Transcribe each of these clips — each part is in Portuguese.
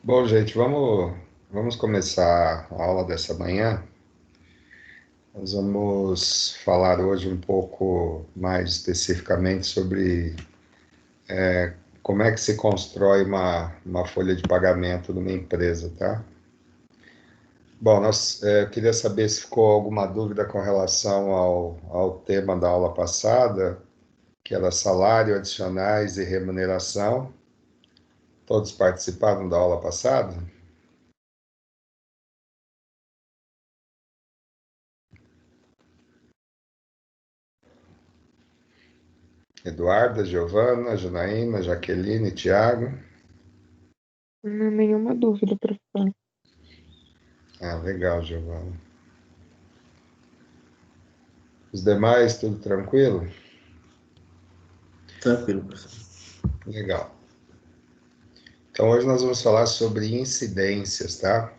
Bom, gente, vamos começar a aula dessa manhã. Nós vamos falar hoje um pouco mais especificamente sobre como é que se constrói uma folha de pagamento numa empresa, tá? Bom, eu queria saber se ficou alguma dúvida com relação ao tema da aula passada, que era salário, adicionais e remuneração. Todos participaram da aula passada? Eduarda, Giovana, Janaína, Jaqueline, Tiago. Nenhuma dúvida, professor. Ah, legal, Giovana. Os demais, tudo tranquilo? Tranquilo, professor. Legal. Então, hoje nós vamos falar sobre incidências, tá?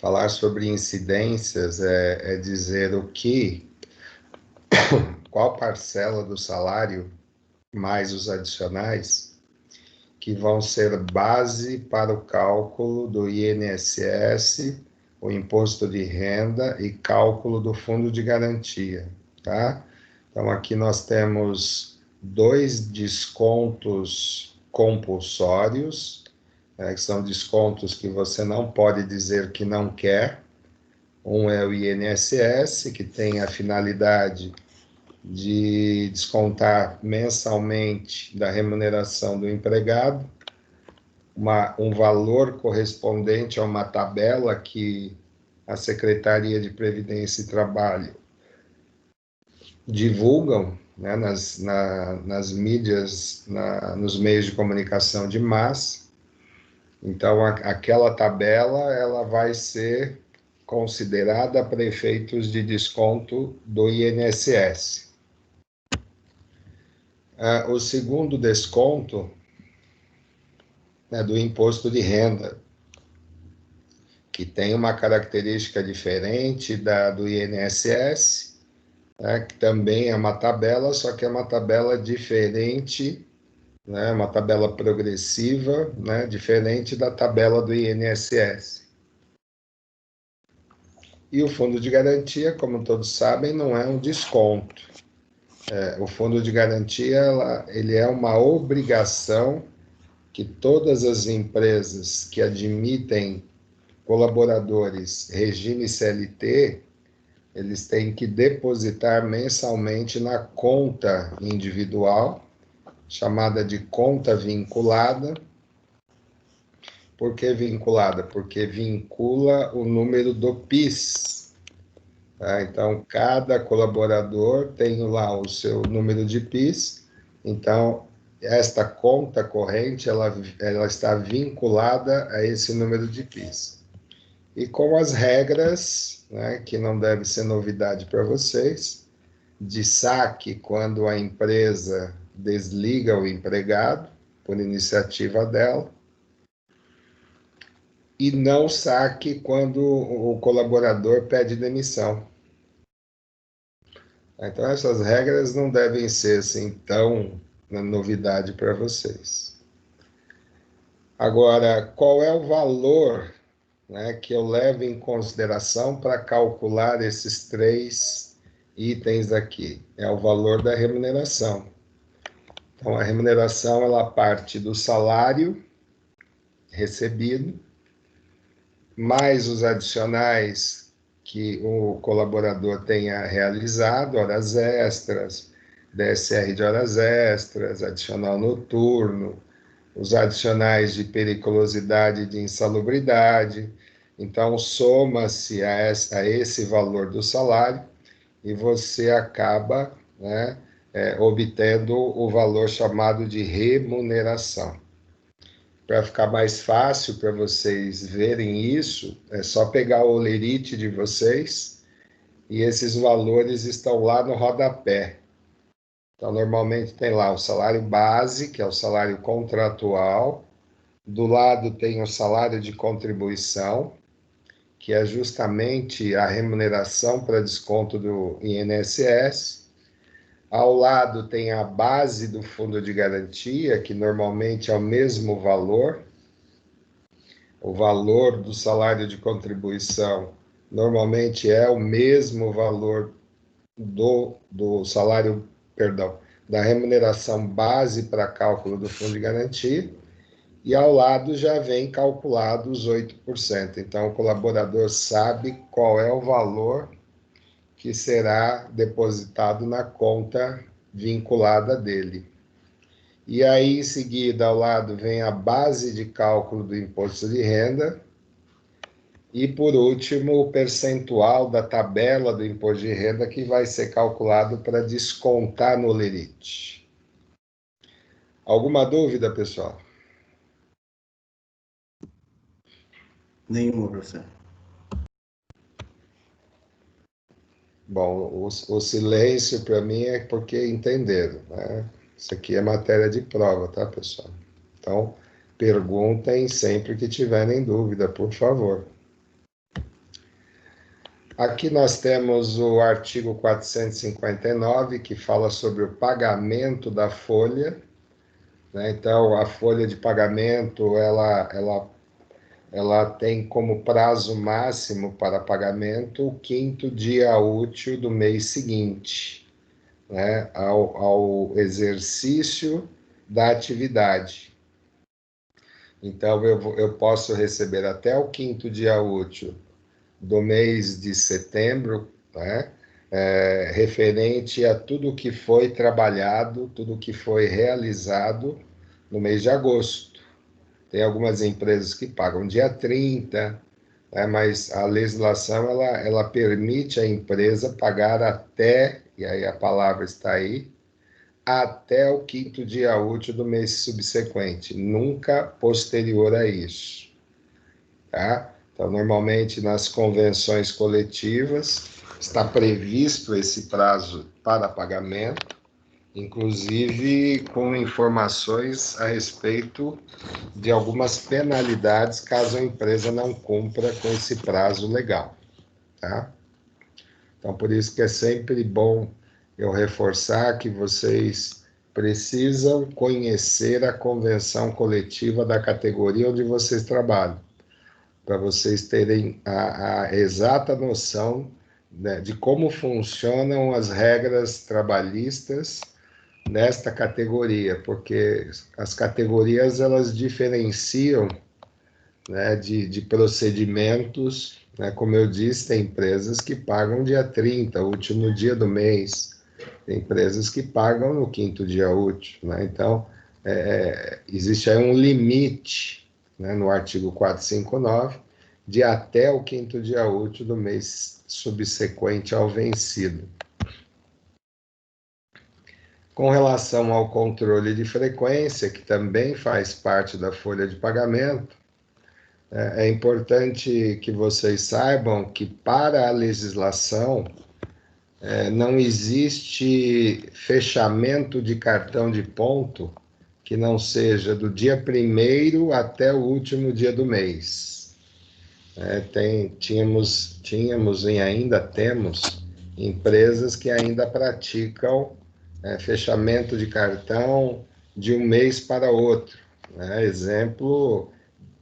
Falar sobre incidências é dizer qual parcela do salário, mais os adicionais, que vão ser base para o cálculo do INSS, o imposto de renda e cálculo do fundo de garantia, tá? Então, aqui nós temos dois descontos compulsórios, que são descontos que você não pode dizer que não quer. Um é o INSS, que tem a finalidade de descontar mensalmente da remuneração do empregado um valor correspondente a uma tabela que a Secretaria de Previdência e Trabalho divulgam, né, nas mídias, nos meios de comunicação de massa. Então, aquela tabela ela vai ser considerada para efeitos de desconto do INSS. O segundo desconto é do imposto de renda, que tem uma característica diferente do INSS, né, que também é uma tabela, só que é uma tabela diferente, né, uma tabela progressiva, né, diferente da tabela do INSS. E o fundo de garantia, como todos sabem, não é um desconto. O fundo de garantia ele é uma obrigação que todas as empresas que admitem colaboradores regime CLT, eles têm que depositar mensalmente na conta individual, chamada de conta vinculada. Por que vinculada? Porque vincula o número do PIS. Tá? Então, cada colaborador tem lá o seu número de PIS. Então, esta conta corrente, ela está vinculada a esse número de PIS. E com as regras, né, que não deve ser novidade para vocês, de saque quando a empresa desliga o empregado, por iniciativa dela, e não saque quando o colaborador pede demissão. Então, essas regras não devem ser assim tão novidade para vocês. Agora, qual é o valor, né, que eu levo em consideração para calcular esses três itens aqui? É o valor da remuneração. Então, a remuneração ela parte do salário recebido, mais os adicionais que o colaborador tenha realizado, horas extras, DSR de horas extras, adicional noturno, os adicionais de periculosidade e de insalubridade. Então, soma-se a esse valor do salário e você acaba, né, obtendo o valor chamado de remuneração. Para ficar mais fácil para vocês verem isso, é só pegar o olerite de vocês e esses valores estão lá no rodapé. Então, normalmente tem lá o salário base, que é o salário contratual, do lado tem o salário de contribuição, que é justamente a remuneração para desconto do INSS. Ao lado tem a base do fundo de garantia, que normalmente é o mesmo valor, o valor do salário de contribuição normalmente é o mesmo valor do salário, perdão, da remuneração base para cálculo do fundo de garantia, e ao lado já vem calculado os 8%. Então, o colaborador sabe qual é o valor que será depositado na conta vinculada dele. E aí, em seguida, ao lado vem a base de cálculo do imposto de renda, e, por último, o percentual da tabela do imposto de renda que vai ser calculado para descontar no lerite. Alguma dúvida, pessoal? Nenhuma, professor. Bom, o silêncio para mim é porque entenderam, né? Isso aqui é matéria de prova, tá, pessoal? Então, perguntem sempre que tiverem dúvida, por favor. Aqui nós temos o artigo 459, que fala sobre o pagamento da folha, né? Então, a folha de pagamento, ela tem como prazo máximo para pagamento o 5º dia útil do mês seguinte, né? Ao exercício da atividade. Então, eu posso receber até o 5º dia útil do mês de setembro, né? Referente a tudo que foi trabalhado, tudo que foi realizado no mês de agosto. Tem algumas empresas que pagam dia 30, né? Mas a legislação ela permite à empresa pagar até, e aí a palavra está aí, até o 5º dia útil do mês subsequente, nunca posterior a isso, tá? Então, normalmente, nas convenções coletivas, está previsto esse prazo para pagamento, inclusive com informações a respeito de algumas penalidades caso a empresa não cumpra com esse prazo legal, tá? Então, por isso que é sempre bom eu reforçar que vocês precisam conhecer a convenção coletiva da categoria onde vocês trabalham, para vocês terem a exata noção, né, de como funcionam as regras trabalhistas nesta categoria, porque as categorias elas diferenciam, né, de procedimentos, né, como eu disse, tem empresas que pagam dia 30, último dia do mês, tem empresas que pagam no 5º dia útil, né? Então, existe aí um limite, né, no artigo 459, de até o 5º dia útil do mês subsequente ao vencido. Com relação ao controle de frequência, que também faz parte da folha de pagamento, é importante que vocês saibam que, para a legislação, não existe fechamento de cartão de ponto que não seja do dia 1º até o último dia do mês. Tínhamos e ainda temos empresas que ainda praticam fechamento de cartão de um mês para outro, né? Exemplo,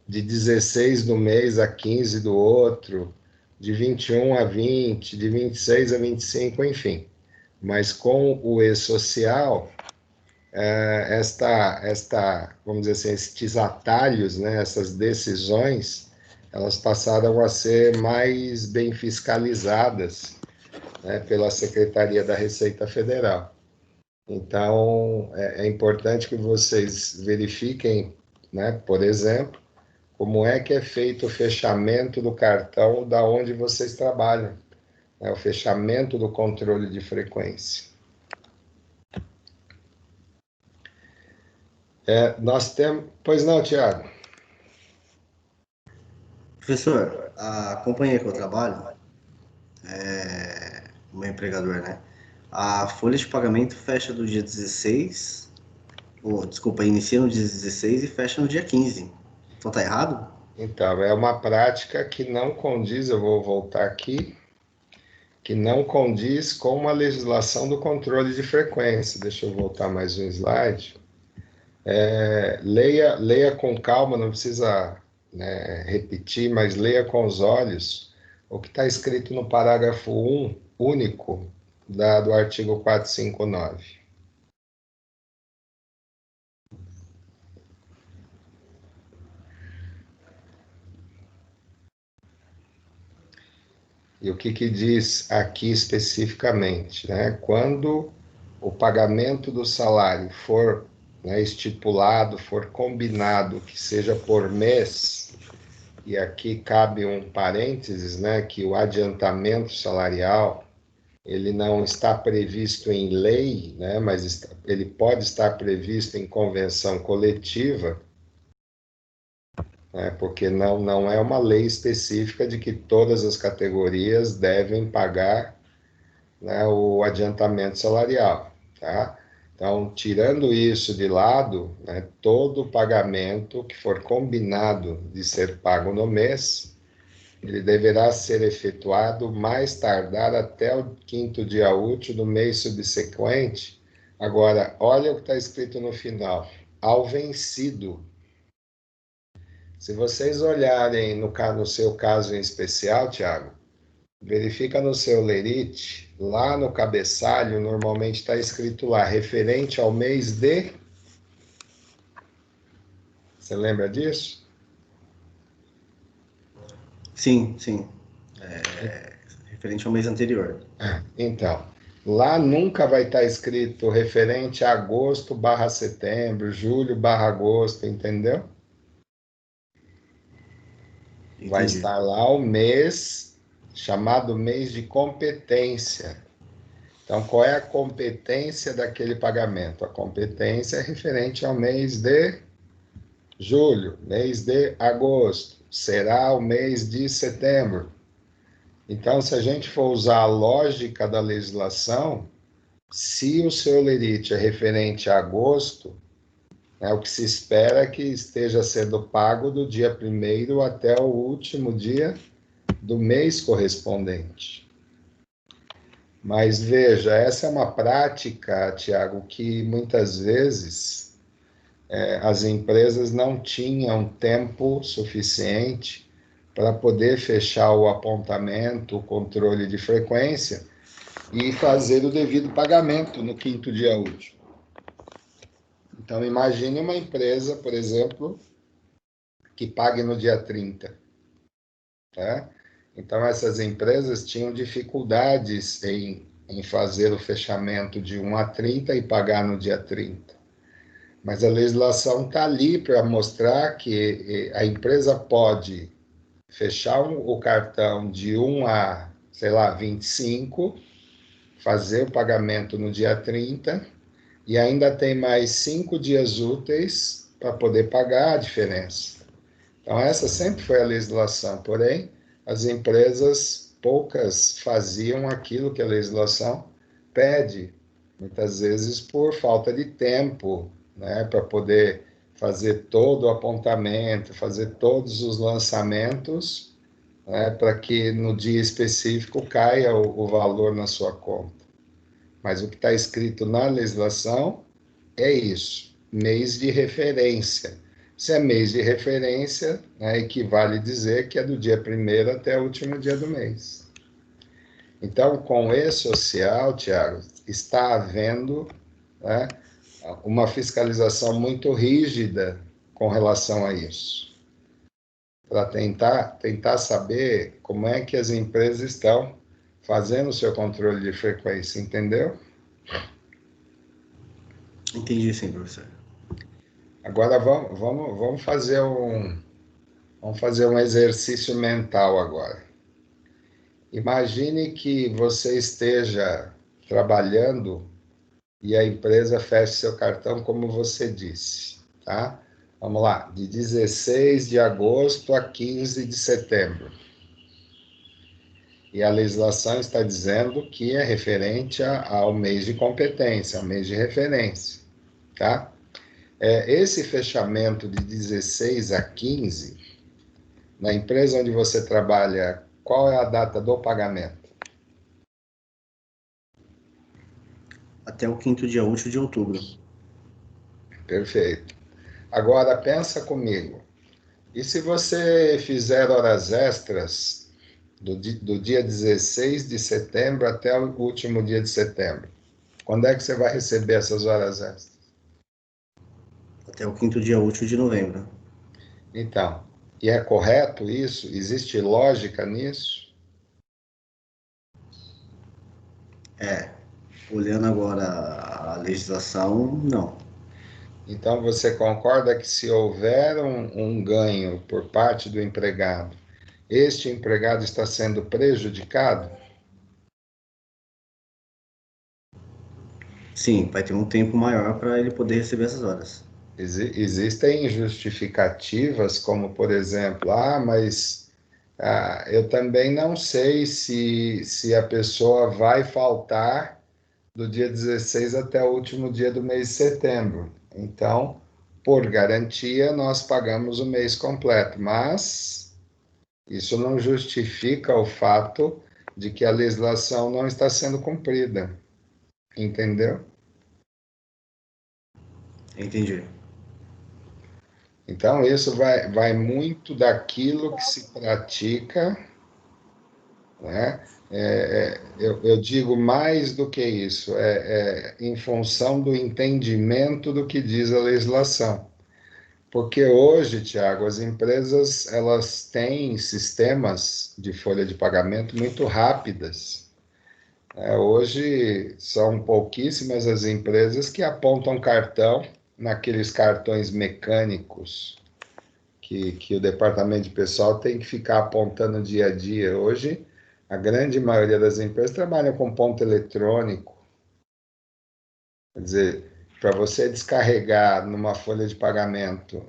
de 16 do mês a 15 do outro, de 21 a 20, de 26 a 25, enfim. Mas com o e-social, vamos dizer assim, estes atalhos, né, essas decisões, elas passaram a ser mais bem fiscalizadas, né, pela Secretaria da Receita Federal. Então, é importante que vocês verifiquem, né, por exemplo, como é que é feito o fechamento do cartão da onde vocês trabalham, né, o fechamento do controle de frequência. Nós temos... Pois não, Tiago? Professor, a companhia que eu trabalho, o meu empregador, né? A folha de pagamento fecha do dia 16, inicia no dia 16 e fecha no dia 15. Então tá errado? Então, é uma prática que não condiz, eu vou voltar aqui, que não condiz com a legislação do controle de frequência. Deixa eu voltar mais um slide. Leia com calma, não precisa né, repetir, mas leia com os olhos o que está escrito no parágrafo 1, único, do artigo 459. E o que, que diz aqui especificamente, né? Quando o pagamento do salário for, né, estipulado, for combinado que seja por mês, e aqui cabe um parênteses, né, que o adiantamento salarial ele não está previsto em lei, né, mas ele pode estar previsto em convenção coletiva, né, porque não é uma lei específica de que todas as categorias devem pagar, né, o adiantamento salarial, tá? Então, tirando isso de lado, né, todo pagamento que for combinado de ser pago no mês, ele deverá ser efetuado mais tardar até o 5º dia útil do mês subsequente. Agora, olha o que está escrito no final: ao vencido. Se vocês olharem no seu caso em especial, Tiago, verifica no seu lerite, lá no cabeçalho, normalmente está escrito lá, referente ao mês de... Você lembra disso? Sim, sim. Referente ao mês anterior. Então, lá nunca vai estar escrito referente a agosto/setembro, julho/agosto, entendeu? Vai Entendi. estar lá o mês chamado mês de competência. Então, qual é a competência daquele pagamento? A competência é referente ao mês de julho, mês de agosto, será o mês de setembro. Então, se a gente for usar a lógica da legislação, se o seu lerite é referente a agosto, né, o que se espera é que esteja sendo pago do dia 1º até o último dia do mês correspondente. Mas veja, essa é uma prática, Tiago, que muitas vezes as empresas não tinham tempo suficiente para poder fechar o apontamento, o controle de frequência e fazer o devido pagamento no 5º dia útil. Então, imagine uma empresa, por exemplo, que pague no dia 30. Tá? Então, essas empresas tinham dificuldades em fazer o fechamento de 1 a 30 e pagar no dia 30. Mas a legislação está ali para mostrar que a empresa pode fechar o cartão de 1 a, sei lá, 25, fazer o pagamento no dia 30 e ainda tem mais 5 dias úteis para poder pagar a diferença. Então, essa sempre foi a legislação, porém, as empresas, poucas faziam aquilo que a legislação pede, muitas vezes por falta de tempo, né, para poder fazer todo o apontamento, fazer todos os lançamentos, né, para que no dia específico caia o valor na sua conta. Mas o que está escrito na legislação é isso, mês de referência. Se é mês de referência, né, equivale dizer que é do dia 1º até o último dia do mês. Então, com o E-Social, Tiago, está havendo, né, uma fiscalização muito rígida com relação a isso, para tentar saber como é que as empresas estão fazendo o seu controle de frequência, entendeu? Entendi sim, professor. Agora vamos fazer um exercício mental agora. Imagine que você esteja trabalhando e a empresa feche seu cartão, como você disse, tá? Vamos lá, de 16 de agosto a 15 de setembro. E a legislação está dizendo que é referente ao mês de competência, ao mês de referência, tá? Esse fechamento de 16 a 15, na empresa onde você trabalha, qual é a data do pagamento? Até o 5º dia útil de outubro. Perfeito. Agora pensa comigo. E se você fizer horas extras do dia 16 de setembro até o último dia de setembro, quando é que você vai receber essas horas extras? Até o quinto dia útil de novembro. Então, e é correto isso? Existe lógica nisso? É, olhando agora a legislação, não. Então, você concorda que se houver um ganho por parte do empregado, este empregado está sendo prejudicado? Sim, vai ter um tempo maior para ele poder receber essas horas. Existem justificativas, como por exemplo, mas eu também não sei se a pessoa vai faltar do dia 16 até o último dia do mês de setembro. Então, por garantia, nós pagamos o mês completo, mas isso não justifica o fato de que a legislação não está sendo cumprida, entendeu? Entendi. Então, isso vai muito daquilo que se pratica, né? Eu digo mais do que isso, em função do entendimento do que diz a legislação. Porque hoje, Tiago, as empresas elas têm sistemas de folha de pagamento muito rápidas. Hoje são pouquíssimas as empresas que apontam cartão naqueles cartões mecânicos que o departamento de pessoal tem que ficar apontando dia a dia. Hoje, a grande maioria das empresas trabalham com ponto eletrônico. Quer dizer, para você descarregar numa folha de pagamento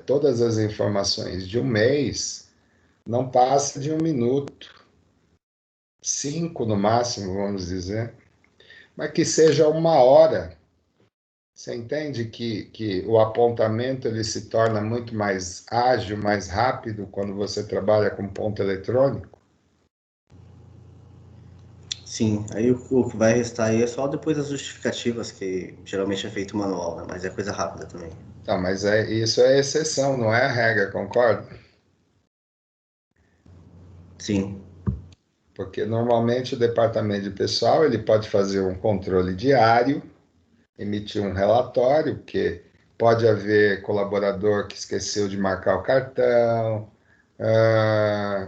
todas as informações de um mês, não passa de 1 minuto, 5 no máximo, vamos dizer, mas que seja 1 hora. Você entende que o apontamento ele se torna muito mais ágil, mais rápido quando você trabalha com ponto eletrônico? Sim, aí o que vai restar aí é só depois das justificativas, que geralmente é feito manual, né? Mas é coisa rápida também. Tá, mas isso é exceção, não é a regra, concorda? Sim, Porque normalmente o departamento de pessoal ele pode fazer um controle diário, emitir um relatório, porque pode haver colaborador que esqueceu de marcar o cartão,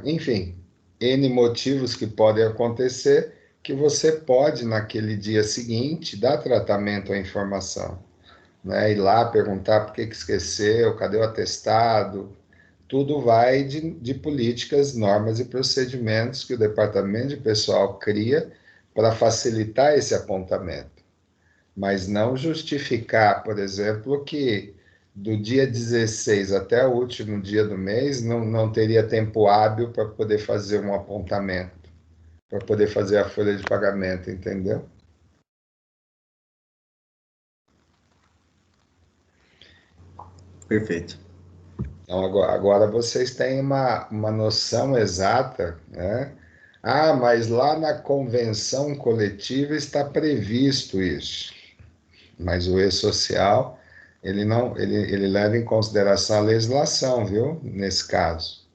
enfim, N motivos que podem acontecer que você pode, naquele dia seguinte, dar tratamento à informação, né? Ir lá perguntar por que esqueceu, cadê o atestado. Tudo vai de políticas, normas e procedimentos que o departamento de pessoal cria para facilitar esse apontamento, mas não justificar, por exemplo, que do dia 16 até o último dia do mês não teria tempo hábil para poder fazer um apontamento, para poder fazer a folha de pagamento, entendeu? perfeito. Então, agora vocês têm uma noção exata, né? Ah, mas lá na convenção coletiva está previsto isso. Mas o e-social, ele não, ele leva em consideração a legislação, viu? Nesse caso,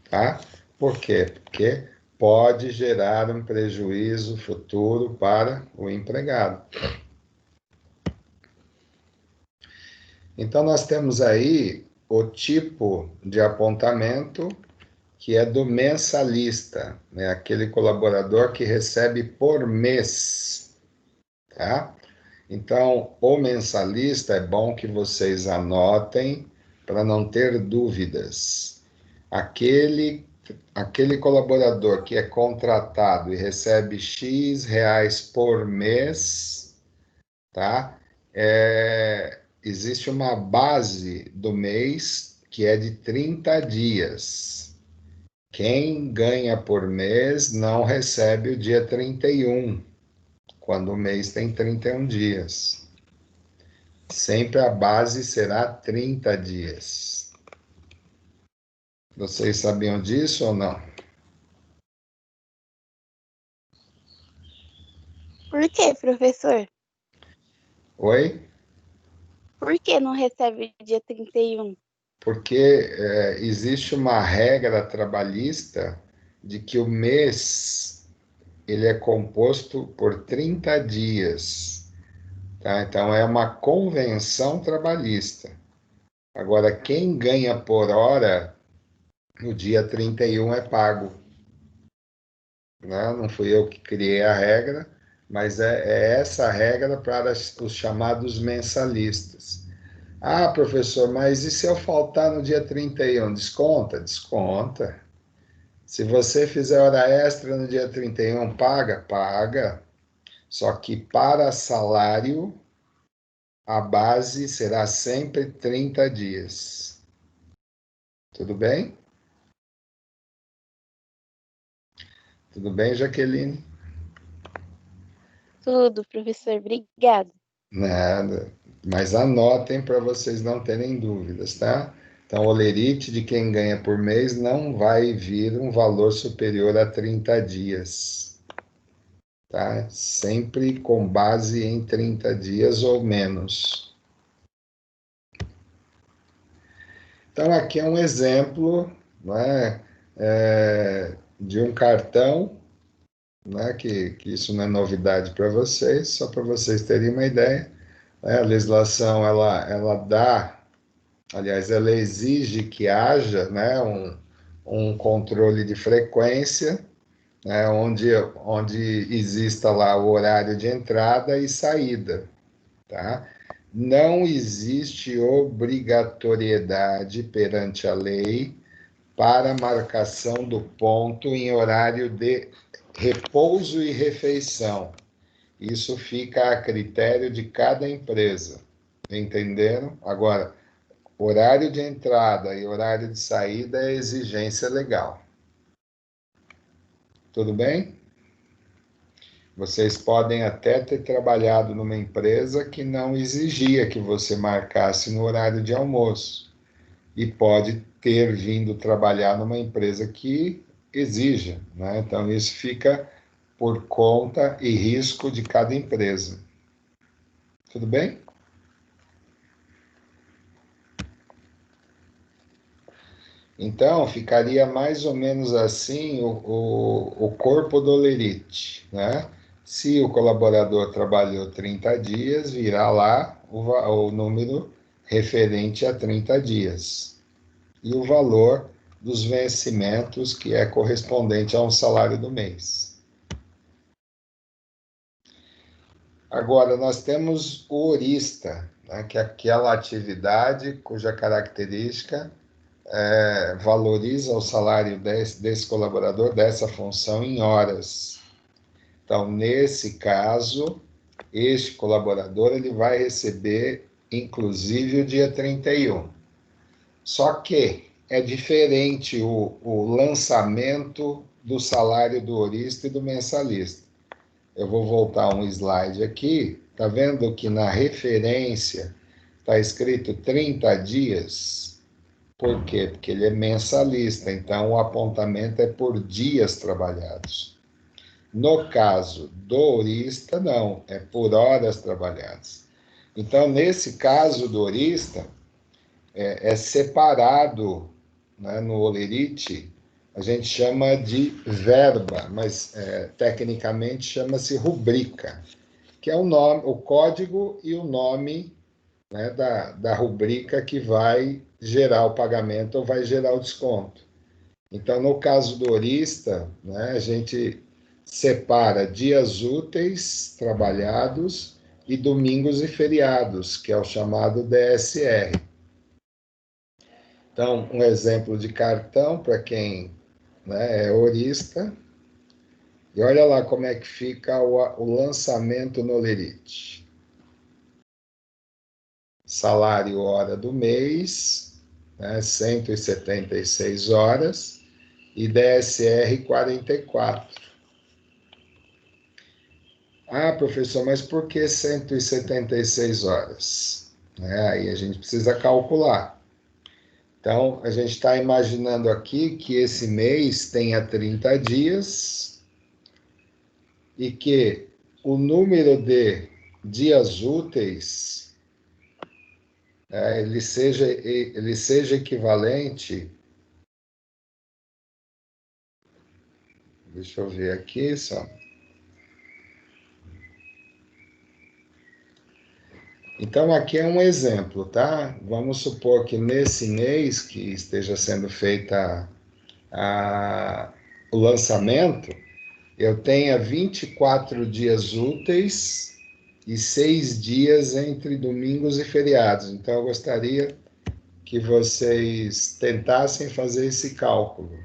tá? Por quê? Porque pode gerar um prejuízo futuro para o empregado. Então, nós temos aí o tipo de apontamento que é do mensalista, né? Aquele colaborador que recebe por mês, tá? Então, o mensalista é bom que vocês anotem para não ter dúvidas. Aquele colaborador que é contratado e recebe X reais por mês, tá? Existe uma base do mês que é de 30 dias. Quem ganha por mês não recebe o dia 31, quando o mês tem 31 dias. Sempre a base será 30 dias. Vocês sabiam disso ou não? Por quê, professor? Oi? Por que não recebe dia 31? porque existe uma regra trabalhista de que o mês ele é composto por 30 dias, tá? Então é uma convenção trabalhista. Agora, quem ganha por hora, no dia 31 é pago, né? Não fui eu que criei a regra, mas é essa a regra para os chamados mensalistas. Ah, professor, mas e se eu faltar no dia 31? Desconta? Desconta. Se você fizer hora extra no dia 31, paga? Paga. Só que para salário, a base será sempre 30 dias. Tudo bem? Tudo bem, Jaqueline? Tudo, professor. Obrigada. Nada. Mas anotem para vocês não terem dúvidas, tá? Então, o olerite de quem ganha por mês não vai vir um valor superior a 30 dias, tá? Sempre com base em 30 dias ou menos. Então, aqui é um exemplo, né, de um cartão, né, que isso não é novidade para vocês, só para vocês terem uma ideia. Né, a legislação, ela dá, aliás, ela exige que haja, né, um controle de frequência, né, onde exista lá o horário de entrada e saída, tá? Não existe obrigatoriedade perante a lei para marcação do ponto em horário de repouso e refeição. Isso fica a critério de cada empresa. Entenderam? Agora, horário de entrada e horário de saída é exigência legal. Tudo bem? Vocês podem até ter trabalhado numa empresa que não exigia que você marcasse no horário de almoço. E pode ter vindo trabalhar numa empresa que exija, né? Então, isso fica por conta e risco de cada empresa. Tudo bem? Então, ficaria mais ou menos assim o corpo do Lerite, né? Se o colaborador trabalhou 30 dias, virá lá o número referente a 30 dias. E o valor dos vencimentos, que é correspondente a um salário do mês. Agora, nós temos o horista, né, que é aquela atividade cuja característica valoriza o salário desse colaborador, dessa função, em horas. Então, nesse caso, este colaborador ele vai receber, inclusive, o dia 31. Só que é diferente o lançamento do salário do horista e do mensalista. Eu vou voltar um slide aqui. Está vendo que na referência está escrito 30 dias? Por quê? Porque ele é mensalista, então o apontamento é por dias trabalhados. No caso do horista, não, é por horas trabalhadas. Então, nesse caso do horista, é separado, né, no holerite, a gente chama de verba, mas tecnicamente chama-se rubrica, que é o nome, o código e o nome, né, da rubrica que vai gerar o pagamento ou vai gerar o desconto. Então, no caso do horista, né, a gente separa dias úteis trabalhados e domingos e feriados, que é o chamado DSR. Então, um exemplo de cartão para quem, né, é horista. E olha lá como é que fica o lançamento no Lerite. Salário hora do mês, né, 176 horas, e DSR 44. Ah, professor, mas por que 176 horas? Aí a gente precisa calcular. Então, a gente está imaginando aqui que esse mês tenha 30 dias e que o número de dias úteis ele seja equivalente. Deixa eu ver aqui só. Então, aqui é um exemplo, tá? Vamos supor que nesse mês que esteja sendo feita o lançamento, eu tenha 24 dias úteis e 6 dias entre domingos e feriados. Então, eu gostaria que vocês tentassem fazer esse cálculo.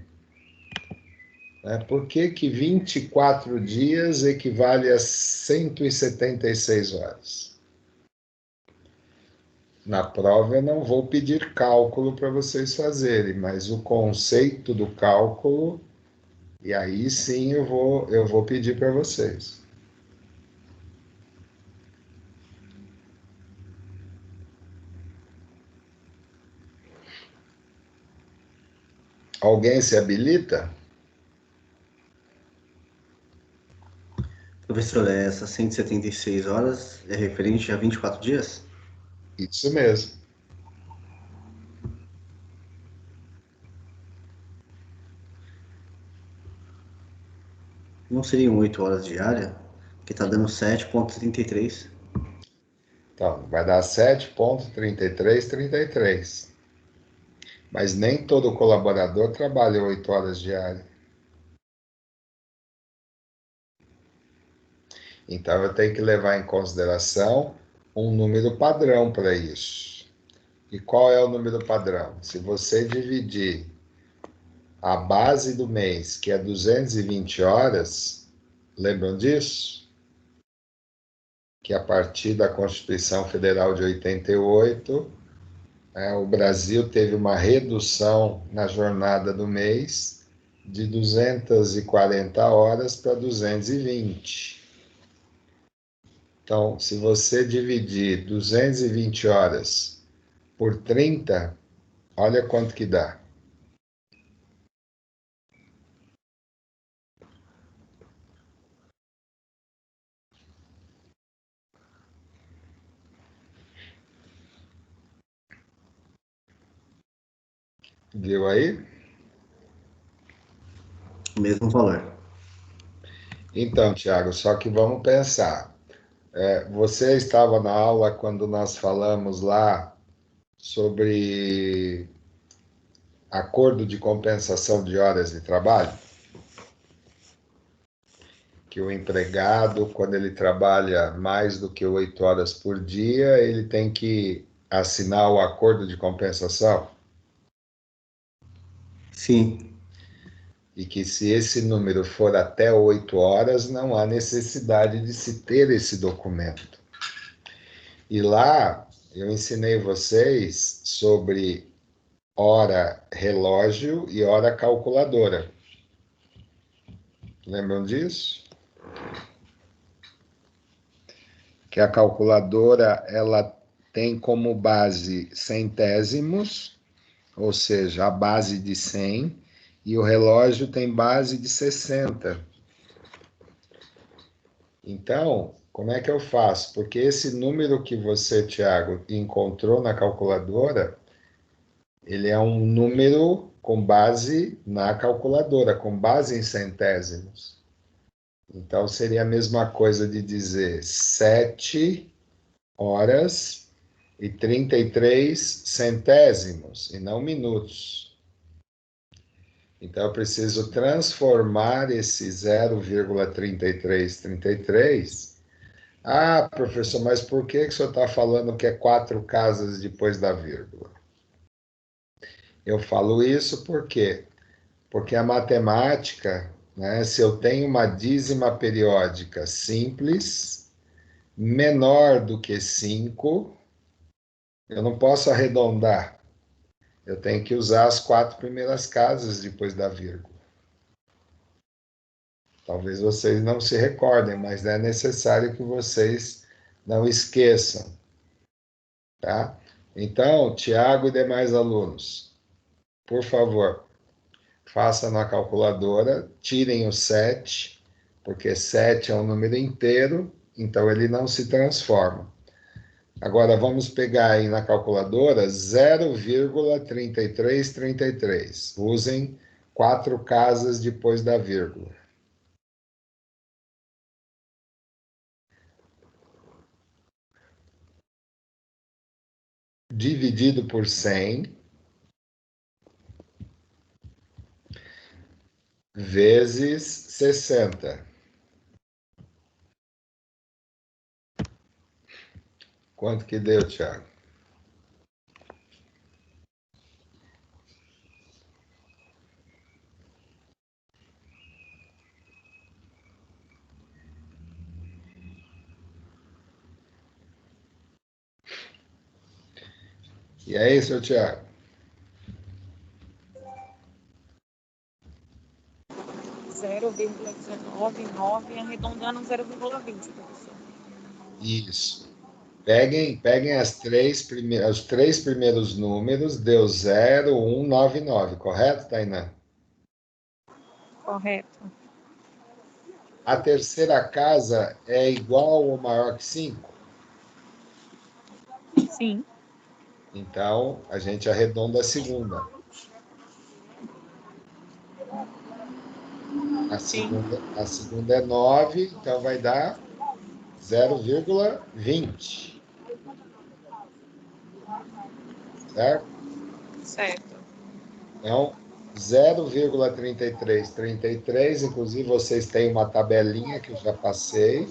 Por que que 24 dias equivale a 176 horas? Na prova eu não vou pedir cálculo para vocês fazerem, mas o conceito do cálculo, e aí sim eu vou pedir para vocês. Alguém se habilita? Professor, essas 176 horas é referente a 24 dias? Isso mesmo. Não seriam 8 horas diárias? Que está dando 7,33. Então, vai dar 7,3333. Mas nem todo colaborador trabalha 8 horas diárias. Então, eu tenho que levar em consideração um número padrão para isso. E qual é o número padrão? Se você dividir a base do mês, que é 220 horas, lembram disso? Que a partir da Constituição Federal de 88, o Brasil teve uma redução na jornada do mês de 240 horas para 220. Então, se você dividir 220 horas por 30, olha quanto que dá. Viu aí? O mesmo valor. Então, Tiago, só que vamos pensar. Você estava na aula quando nós falamos lá sobre acordo de compensação de horas de trabalho? Que o empregado, quando ele trabalha mais do que 8 horas por dia, ele tem que assinar o acordo de compensação? Sim. E que se esse número for até 8 horas, não há necessidade de se ter esse documento. E lá eu ensinei vocês sobre hora relógio e hora calculadora. Lembram disso? Que a calculadora ela tem como base centésimos, ou seja, a base de 100, e o relógio tem base de 60. Então, como é que eu faço? Porque esse número que você, Tiago, encontrou na calculadora, ele é um número com base na calculadora, com base em centésimos. Então, seria a mesma coisa de dizer 7 horas e 33 centésimos, e não minutos. Então, eu preciso transformar esse 0,3333. Ah, professor, mas por que o senhor está falando que é 4 casas depois da vírgula? Eu falo isso porque a matemática, né, se eu tenho uma dízima periódica simples, menor do que 5, eu não posso arredondar. Eu tenho que usar as 4 primeiras casas depois da vírgula. Talvez vocês não se recordem, mas é necessário que vocês não esqueçam. Tá? Então, Tiago e demais alunos, por favor, façam na calculadora, tirem o 7, porque 7 é um número inteiro, então ele não se transforma. Agora, vamos pegar aí na calculadora 0,3333. Usem 4 casas depois da vírgula. Dividido por 100, vezes 60. Quanto que deu, Thiago? E aí, seu Thiago? 0,199, arredondando 0,20, professor. Isso. Peguem os três primeiros números, deu 0,199, correto, Tainá? Correto. A terceira casa é igual ou maior que 5? Sim. Então, a gente arredonda a segunda. A segunda é 9, então vai dar 0,20. Certo? Certo. Então, 0,3333, inclusive vocês têm uma tabelinha que eu já passei.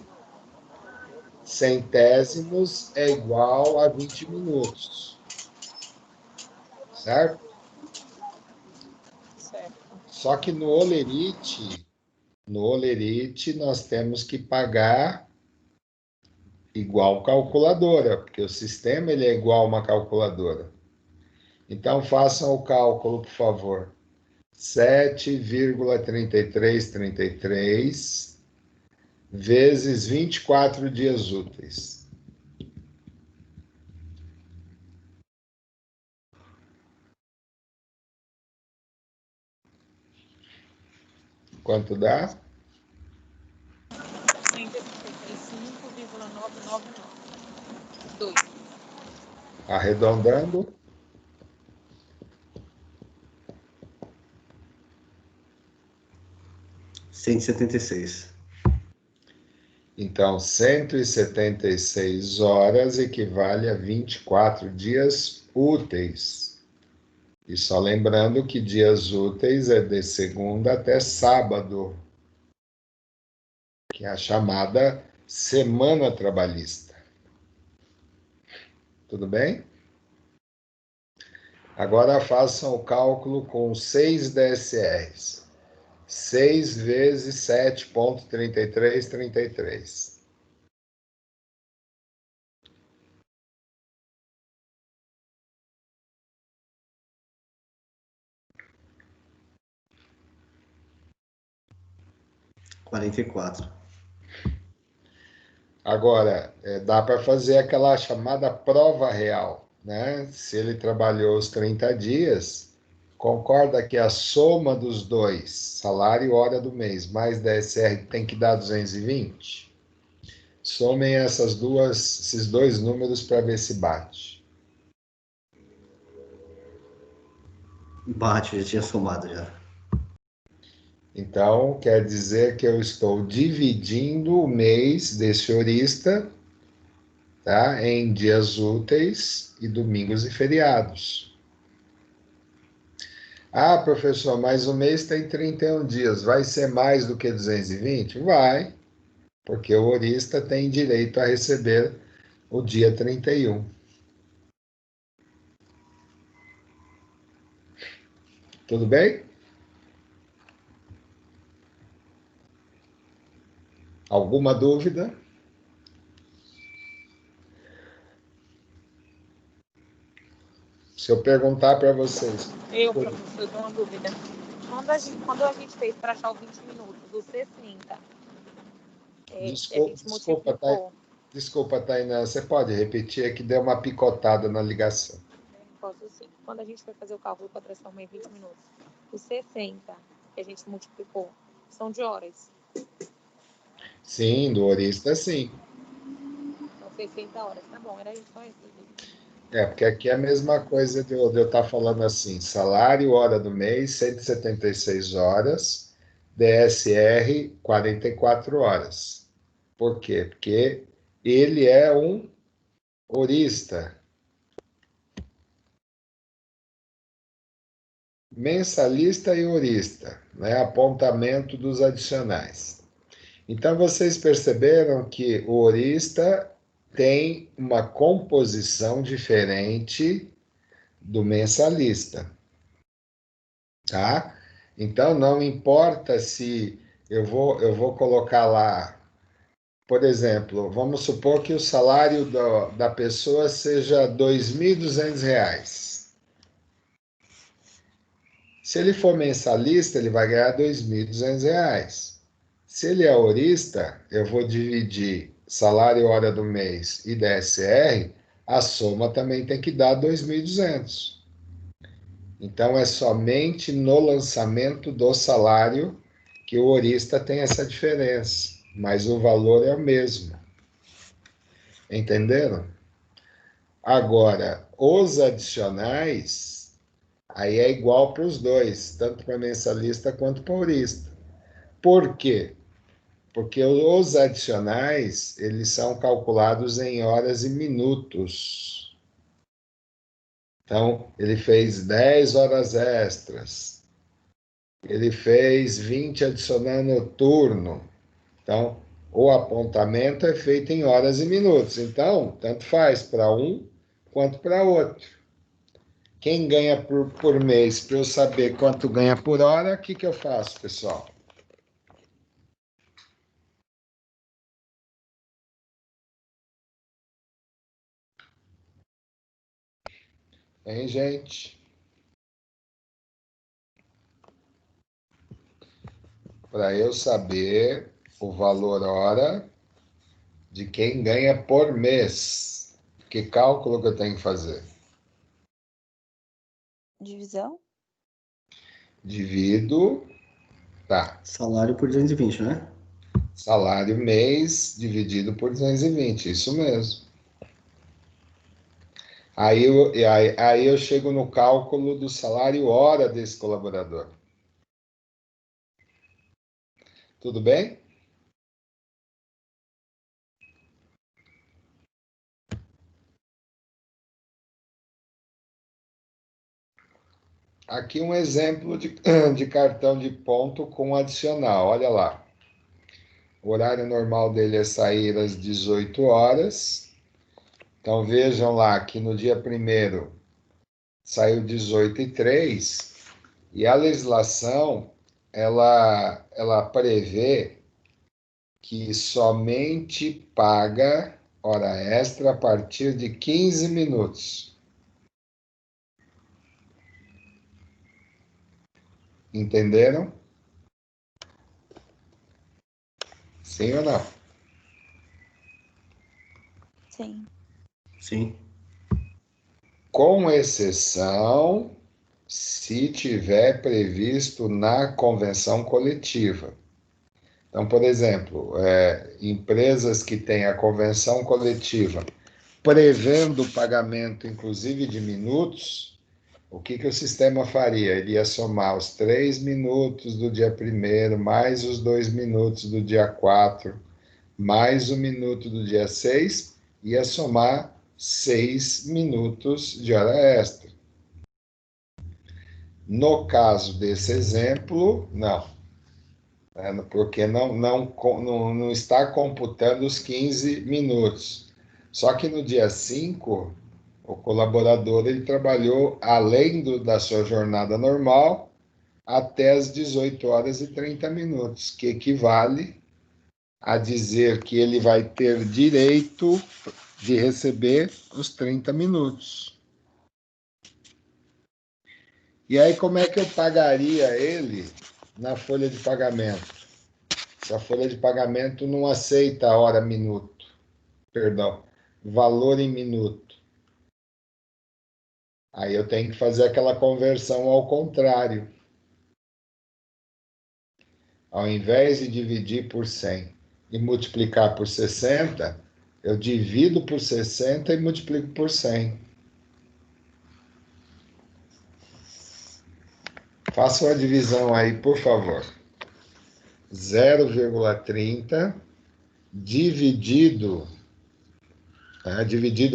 Centésimos é igual a 20 minutos. Certo? Certo. Só que no Olerite, nós temos que pagar igual calculadora, porque o sistema ele é igual a uma calculadora. Então, façam o cálculo, por favor. 7,3333 vezes 24 dias úteis. Quanto dá? 175,999. Arredondando. R$ 176. Então, 176 horas equivale a 24 dias úteis. E só lembrando que dias úteis é de segunda até sábado, que é a chamada semana trabalhista. Tudo bem? Agora façam o cálculo com 6 DSRs. 6 vezes 7,3333. R$ 44. Agora, dá para fazer aquela chamada prova real, né? Se ele trabalhou os 30 dias, concorda que a soma dos dois, salário e hora do mês, mais DSR, tem que dar 220? Somem esses dois números para ver se bate. Bate, já tinha somado já. Então, quer dizer que eu estou dividindo o mês desse horista, tá, em dias úteis e domingos e feriados. Ah, professor, mas o mês tem 31 dias. Vai ser mais do que 220? Vai, porque o horista tem direito a receber o dia 31. Tudo bem? Alguma dúvida? Se eu perguntar para vocês. Professor, eu tenho uma dúvida. Quando a gente fez para achar os 20 minutos, o 60, a gente multiplicou. Desculpa, Tainá, você pode repetir? É que deu uma picotada na ligação. Posso sim. Quando a gente foi fazer o cálculo para transformar em 20 minutos, os 60 que a gente multiplicou são de horas. Sim, do horista, sim. Então 60 horas. Tá bom, era isso, só isso. Porque aqui é a mesma coisa de eu estar falando assim, salário, hora do mês, 176 horas, DSR, 44 horas. Por quê? Porque ele é um horista. Mensalista e horista, né? Apontamento dos adicionais. Então, vocês perceberam que o horista tem uma composição diferente do mensalista, tá? Então, não importa se eu vou colocar lá, por exemplo, vamos supor que o salário da pessoa seja R$ 2.200. Se ele for mensalista, ele vai ganhar R$ 2.200. Se ele é horista, eu vou dividir salário hora do mês e DSR, a soma também tem que dar 2.200. Então, é somente no lançamento do salário que o horista tem essa diferença, mas o valor é o mesmo. Entenderam? Agora, os adicionais, aí é igual para os dois, tanto para mensalista quanto para horista. Por quê? Porque os adicionais, eles são calculados em horas e minutos. Então, ele fez 10 horas extras, ele fez 20 adicionando turno. Então, o apontamento é feito em horas e minutos. Então, tanto faz para um quanto para outro. Quem ganha por mês, para eu saber quanto ganha por hora, o que eu faço, pessoal? Hein, gente? Para eu saber o valor hora de quem ganha por mês. Que cálculo que eu tenho que fazer? Divisão? Divido, tá. Salário por 220, né? Salário mês dividido por 220, isso mesmo. Aí eu chego no cálculo do salário hora desse colaborador. Tudo bem? Aqui um exemplo de cartão de ponto com adicional. Olha lá. O horário normal dele é sair às 18 horas. Então vejam lá que no dia 1º saiu 18h03 e a legislação ela prevê que somente paga hora extra a partir de 15 minutos. Entenderam? Sim ou não? Sim. Sim. Com exceção se tiver previsto na convenção coletiva. Então, por exemplo, empresas que têm a convenção coletiva prevendo o pagamento, inclusive de minutos, o que o sistema faria? Ele ia somar os 3 minutos do dia 1º, mais os 2 minutos do dia 4, mais o minuto do dia 6, ia somar 6 minutos de hora extra. No caso desse exemplo, não. Porque não está computando os 15 minutos. Só que no dia 5, o colaborador ele trabalhou além da sua jornada normal até as 18 horas e 30 minutos, que equivale a dizer que ele vai ter direito de receber os 30 minutos. E aí, como é que eu pagaria ele na folha de pagamento? Se a folha de pagamento não aceita a hora minuto, perdão, valor em minuto. Aí eu tenho que fazer aquela conversão ao contrário. Ao invés de dividir por 100 e multiplicar por 60, Eu divido por 60 e multiplico por 100. Faça uma divisão aí, por favor. 0,30 dividido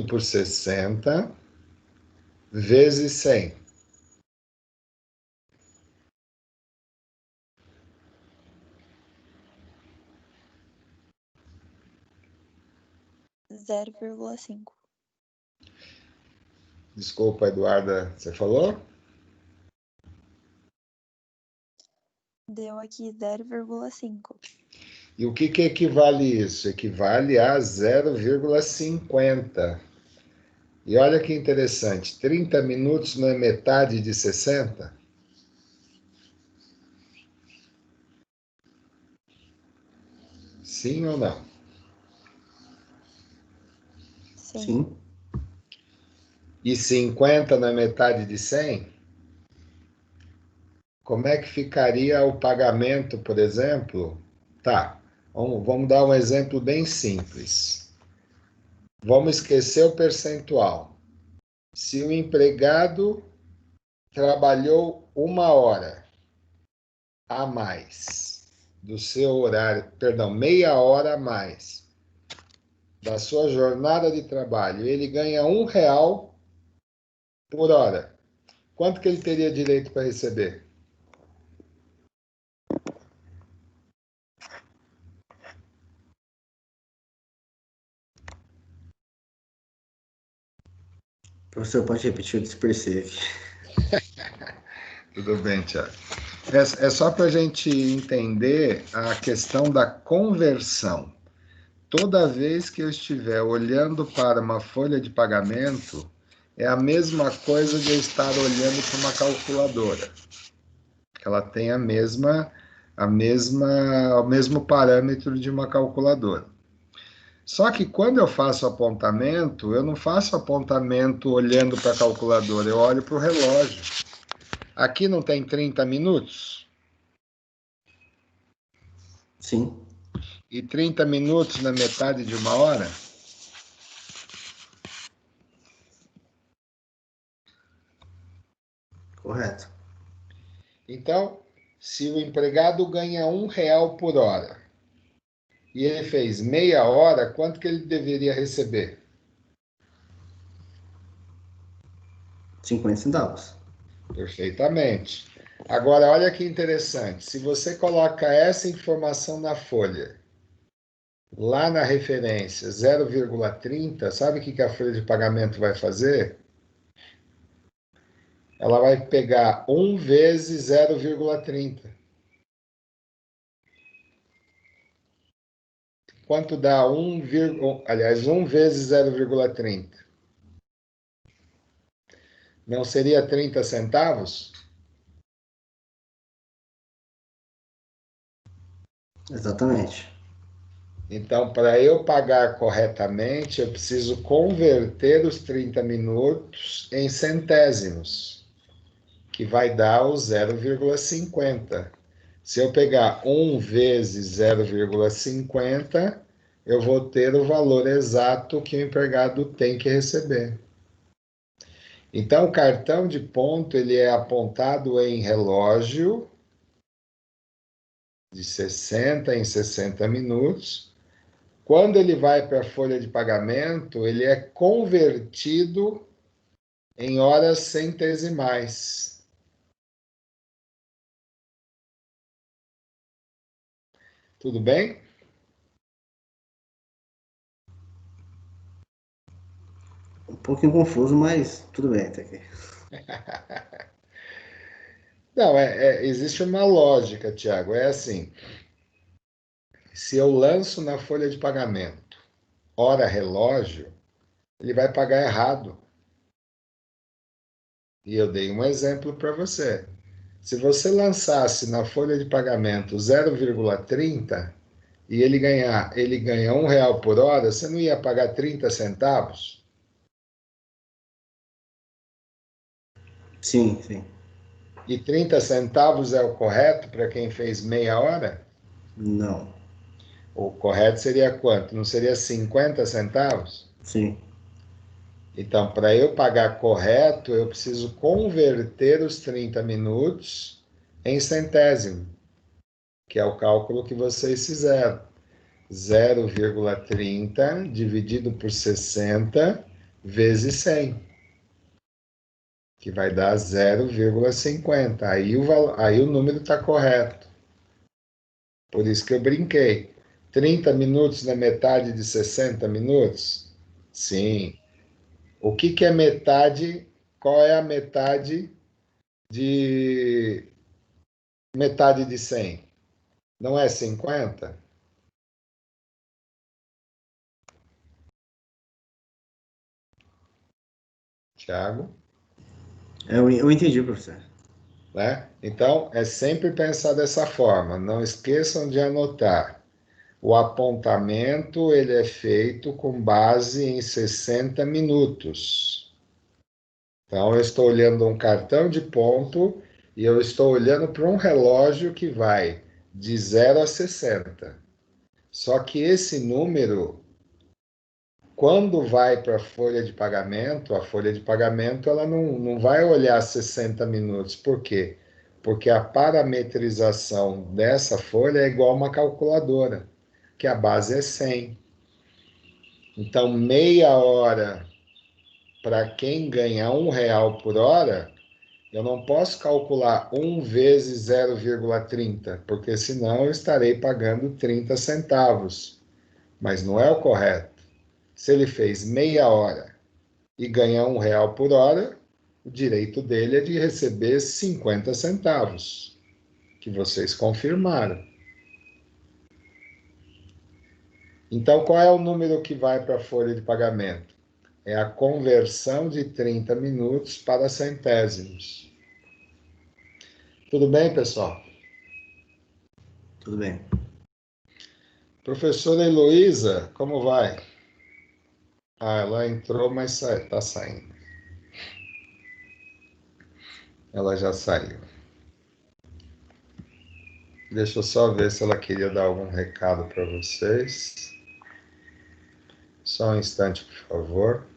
por 60 vezes 100. Zero vírgula cinco. Desculpa, Eduarda, você falou? Deu aqui 0,5. E o que equivale isso? Equivale a 0,50. E olha que interessante, 30 minutos não é metade de 60? Sim ou não? Sim. Sim. E 50 não é metade de 100? Como é que ficaria o pagamento, por exemplo? Tá, vamos dar um exemplo bem simples. Vamos esquecer o percentual. Se o empregado trabalhou 1 hora a mais do seu horário, perdão, meia hora a mais da sua jornada de trabalho, ele ganha R$ 1 por hora. Quanto que ele teria direito para receber? Professor, pode repetir, eu dispersei aqui. Tudo bem, Tiago. É só para a gente entender a questão da conversão. Toda vez que eu estiver olhando para uma folha de pagamento, é a mesma coisa de eu estar olhando para uma calculadora. Ela tem o mesmo parâmetro de uma calculadora. Só que quando eu faço apontamento, eu não faço apontamento olhando para a calculadora, eu olho para o relógio. Aqui não tem 30 minutos? Sim. E 30 minutos na metade de 1 hora? Correto. Então, se o empregado ganha R$ 1 por hora e ele fez meia hora, quanto que ele deveria receber? 50 centavos. Perfeitamente. Agora, olha que interessante. Se você coloca essa informação na folha, lá na referência 0,30, sabe o que a folha de pagamento vai fazer? Ela vai pegar 1 vezes 0,30. Quanto dá 1 vezes 0,30? Não seria 30 centavos? Exatamente. Então, para eu pagar corretamente, eu preciso converter os 30 minutos em centésimos, que vai dar o 0,50. Se eu pegar 1 vezes 0,50, eu vou ter o valor exato que o empregado tem que receber. Então, o cartão de ponto ele é apontado em relógio de 60 em 60 minutos. Quando ele vai para a folha de pagamento, ele é convertido em horas centesimais. Tudo bem? Um pouquinho confuso, mas tudo bem até aqui. Não, existe uma lógica, Tiago. É assim: se eu lanço na folha de pagamento hora relógio, ele vai pagar errado. E eu dei um exemplo para você. Se você lançasse na folha de pagamento 0,30 e ele ganha R$ 1 por hora, você não ia pagar 30 centavos? Sim, sim. E 30 centavos é o correto para quem fez meia hora? Não. O correto seria quanto? Não seria 50 centavos? Sim. Então, para eu pagar correto, eu preciso converter os 30 minutos em centésimo, que é o cálculo que vocês fizeram. 0,30 dividido por 60 vezes 100, que vai dar 0,50. Aí o número está correto. Por isso que eu brinquei. 30 minutos na metade de 60 minutos? Sim. O que é metade? Qual é a metade de 100? Não é 50? Tiago? Eu entendi, professor. Né? Então, é sempre pensar dessa forma. Não esqueçam de anotar. O apontamento ele é feito com base em 60 minutos. Então, eu estou olhando um cartão de ponto e eu estou olhando para um relógio que vai de 0 a 60. Só que esse número, quando vai para a folha de pagamento ela não vai olhar 60 minutos. Por quê? Porque a parametrização dessa folha é igual a uma calculadora, que a base é 100. Então, meia hora para quem ganha R$ 1 por hora, eu não posso calcular 1 vezes 0,30, porque senão eu estarei pagando 30 centavos. Mas não é o correto. Se ele fez meia hora e ganha R$ 1 por hora, o direito dele é de receber 50 centavos, que vocês confirmaram. Então, qual é o número que vai para a folha de pagamento? É a conversão de 30 minutos para centésimos. Tudo bem, pessoal? Tudo bem. Professora Heloísa, como vai? Ela entrou, mas está saindo. Ela já saiu. Deixa eu só ver se ela queria dar algum recado para vocês. Só um instante, por favor.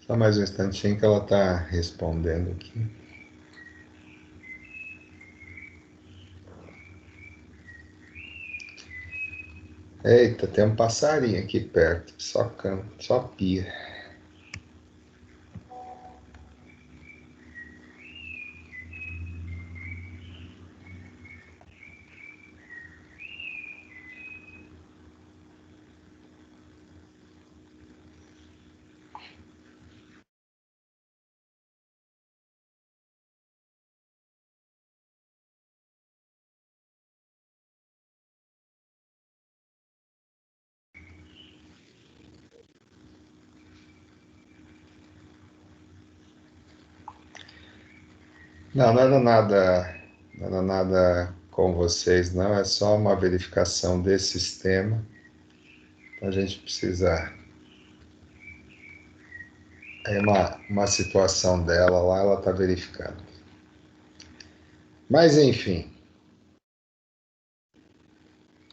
Só mais um instantinho que ela está respondendo aqui. Eita, tem um passarinho aqui perto, só canta, só pia. Não, não era nada com vocês, não. É só uma verificação desse sistema. A gente precisa. É uma situação dela lá, ela está verificando. Mas, enfim.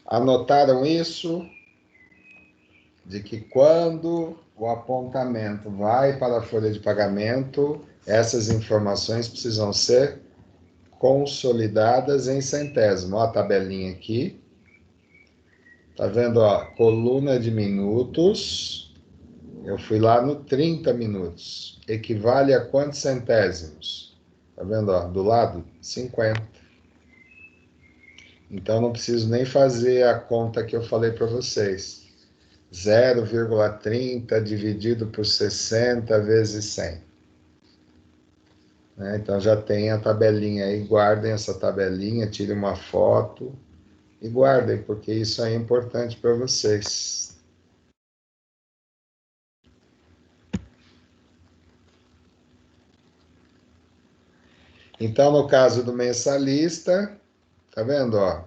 Anotaram isso? De que quando o apontamento vai para a folha de pagamento, essas informações precisam ser consolidadas em centésimo. Ó, a tabelinha aqui. Tá vendo, ó, coluna de minutos. Eu fui lá no 30 minutos. Equivale a quantos centésimos? Tá vendo, ó, do lado? 50. Então não preciso nem fazer a conta que eu falei para vocês. 0,30 dividido por 60 vezes 100. né? Então já tem a tabelinha aí, guardem essa tabelinha, tirem uma foto e guardem, porque isso aí é importante para vocês. Então, no caso do mensalista, tá vendo, ó?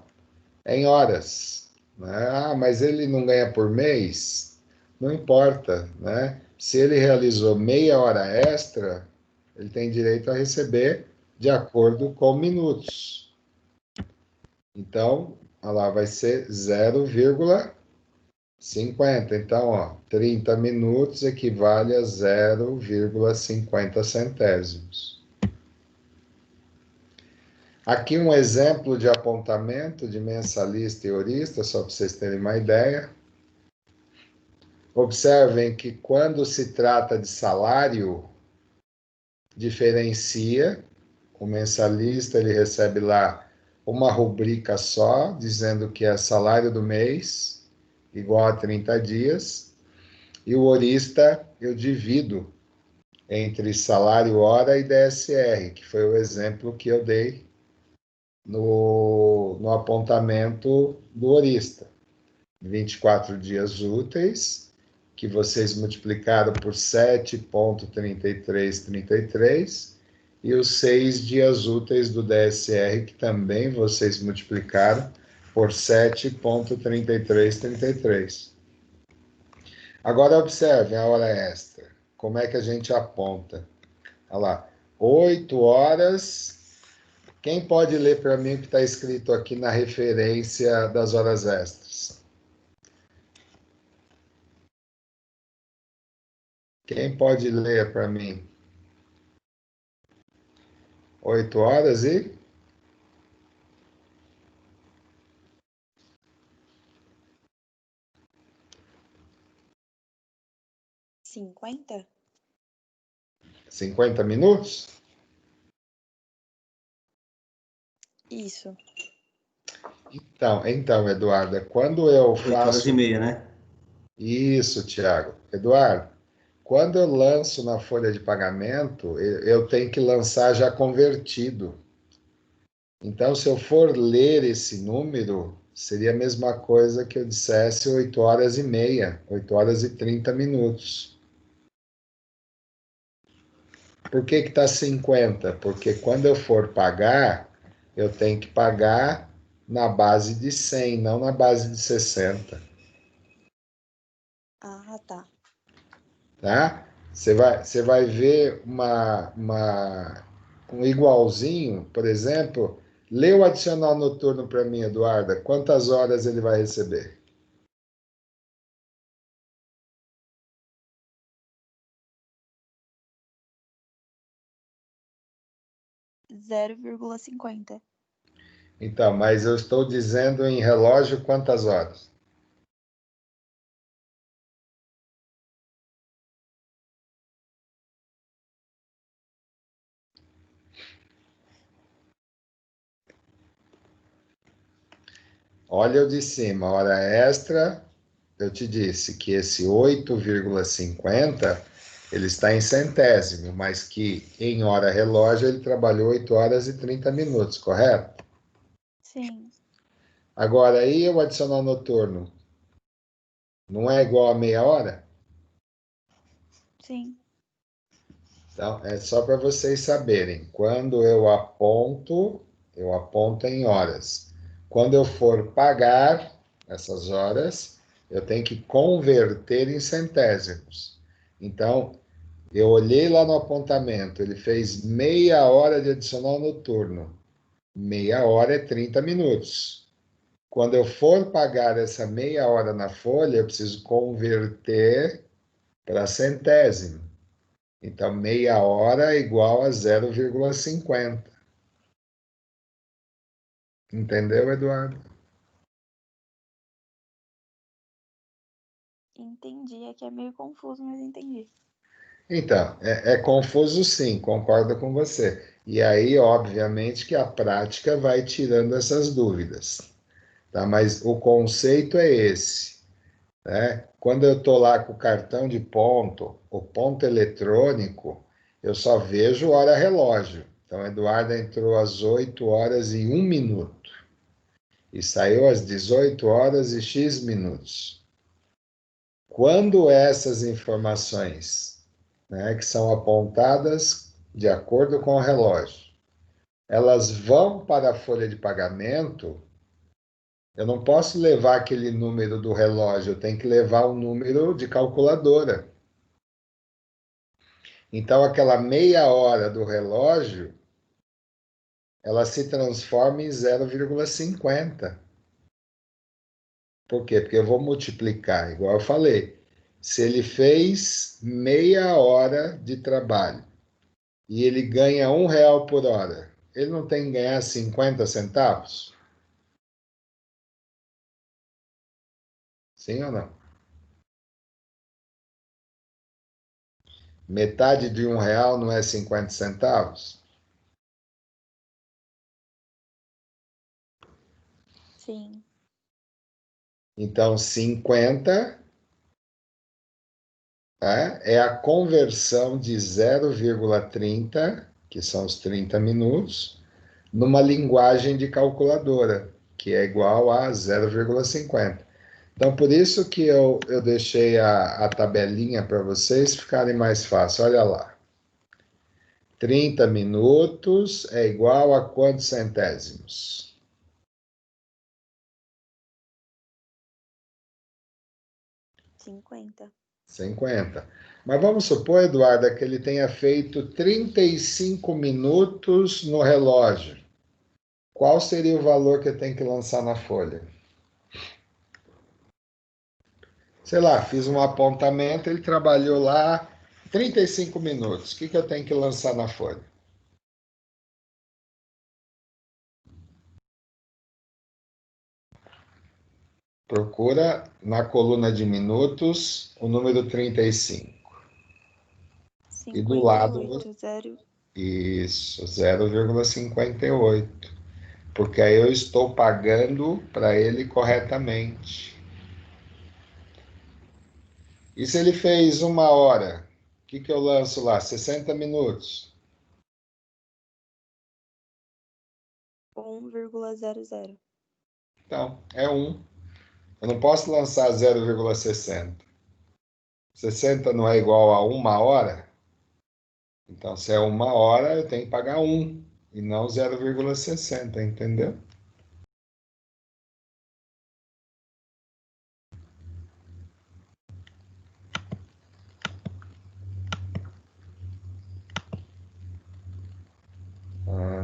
É em horas, né? Ah, mas ele não ganha por mês? Não importa, né? Se ele realizou meia hora extra, ele tem direito a receber de acordo com minutos. Então, olha lá, vai ser 0,50. Então, ó, 30 minutos equivale a 0,50 centésimos. Aqui um exemplo de apontamento de mensalista e horista, só para vocês terem uma ideia. Observem que quando se trata de salário, diferencia. O mensalista ele recebe lá uma rubrica só, dizendo que é salário do mês, igual a 30 dias. E o horista eu divido entre salário hora e DSR, que foi o exemplo que eu dei no apontamento do horista. 24 dias úteis, que vocês multiplicaram por 7,3333, e os 6 dias úteis do DSR, que também vocês multiplicaram por 7,3333. Agora observem a hora extra. Como é que a gente aponta? Olha lá, 8 horas. Quem pode ler para mim o que está escrito aqui na referência das horas extras? Quem pode ler para mim? 8 horas e? Cinquenta? 50 minutos? Isso. Então, Eduardo, quando eu 8 horas e faço. meia, né? Isso, Tiago. Eduardo, quando eu lanço na folha de pagamento, eu tenho que lançar já convertido. Então, se eu for ler esse número, seria a mesma coisa que eu dissesse 8 horas e meia, 8 horas e 30 minutos. Por que está 50? Porque quando eu for pagar, eu tenho que pagar na base de 100, não na base de 60. Ah, tá. Tá? Você vai ver um igualzinho, por exemplo, lê o adicional noturno para mim, Eduarda. Quantas horas ele vai receber? 0,50. Então, mas eu estou dizendo em relógio quantas horas? Olha eu de cima, hora extra, eu te disse que esse 8,50 ele está em centésimo, mas que em hora relógio ele trabalhou 8 horas e 30 minutos, correto? Sim. Agora, aí o adicional noturno não é igual a meia hora? Sim. Então, é só para vocês saberem. Quando eu aponto em horas. Quando eu for pagar essas horas, eu tenho que converter em centésimos. Então, eu olhei lá no apontamento, ele fez meia hora de adicional noturno. Meia hora é 30 minutos. Quando eu for pagar essa meia hora na folha, eu preciso converter para centésimo. Então, meia hora é igual a 0,50. Entendeu, Eduardo? Entendi. É que é meio confuso, mas entendi. Então, é confuso sim, concordo com você. E aí, obviamente, que a prática vai tirando essas dúvidas. Tá? Mas o conceito é esse. Né? Quando eu estou lá com o cartão de ponto, o ponto eletrônico, Eu só vejo hora relógio. Então, Eduarda entrou às 8 horas e 1 minuto. E saiu às 18 horas e X minutos. Quando essas informações, né, que são apontadas de acordo com o relógio, elas vão para a folha de pagamento, eu não posso levar aquele número do relógio, eu tenho que levar o número de calculadora. Então, aquela meia hora do relógio, ela se transforma em 0,50. Por quê? Porque eu vou multiplicar, igual eu falei. Se ele fez meia hora de trabalho e ele ganha R$ 1 por hora, ele não tem que ganhar 50 centavos? Sim ou não? Metade de R$ 1 não é 50 centavos? Sim. Então, 50 é a conversão de 0,30, que são os 30 minutos, numa linguagem de calculadora, que é igual a 0,50. Então, por isso que eu deixei a tabelinha para vocês ficarem mais fácil. Olha lá. 30 minutos é igual a quantos centésimos? 50. 50. Mas vamos supor, Eduarda, que ele tenha feito 35 minutos no relógio. Qual seria o valor que eu tenho que lançar na folha? Sei lá, fiz um apontamento, ele trabalhou lá 35 minutos. O que eu tenho que lançar na folha? Procura na coluna de minutos o número 35. E do lado, 58, 0. isso, 0,58. Porque aí eu estou pagando para ele corretamente. E se ele fez 1 hora, o que eu lanço lá? 60 minutos. 1,00. Então, é 1. Eu não posso lançar 0,60. 60 não é igual a 1 hora? Então, se é 1 hora, eu tenho que pagar 1 e não 0,60, entendeu?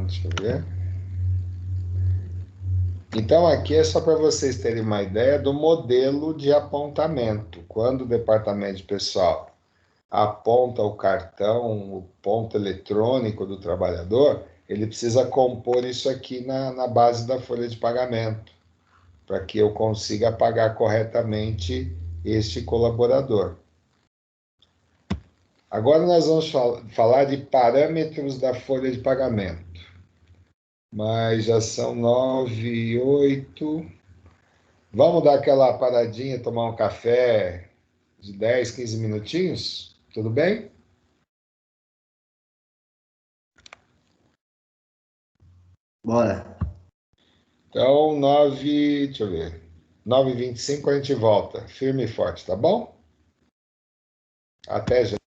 Deixa eu ver. Então, aqui é só para vocês terem uma ideia do modelo de apontamento. Quando o departamento de pessoal aponta o cartão, o ponto eletrônico do trabalhador, ele precisa compor isso aqui na base da folha de pagamento, para que eu consiga pagar corretamente este colaborador. Agora nós vamos falar de parâmetros da folha de pagamento. Mas já são 9h08. Vamos dar aquela paradinha, tomar um café de 10, 15 minutinhos? Tudo bem? Bora. Então, deixa eu ver. 9h25 a gente volta, firme e forte, tá bom? Até já.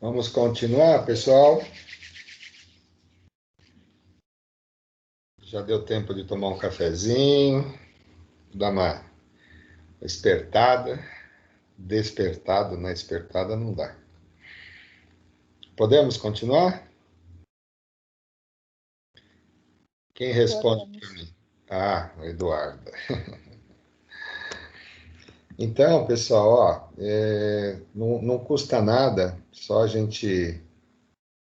Vamos continuar, pessoal? Já deu tempo de tomar um cafezinho, dar uma espertada. Despertado, na espertada não dá. Podemos continuar? Quem responde para mim? Ah, o Eduardo. Então, pessoal, ó, não custa nada só a gente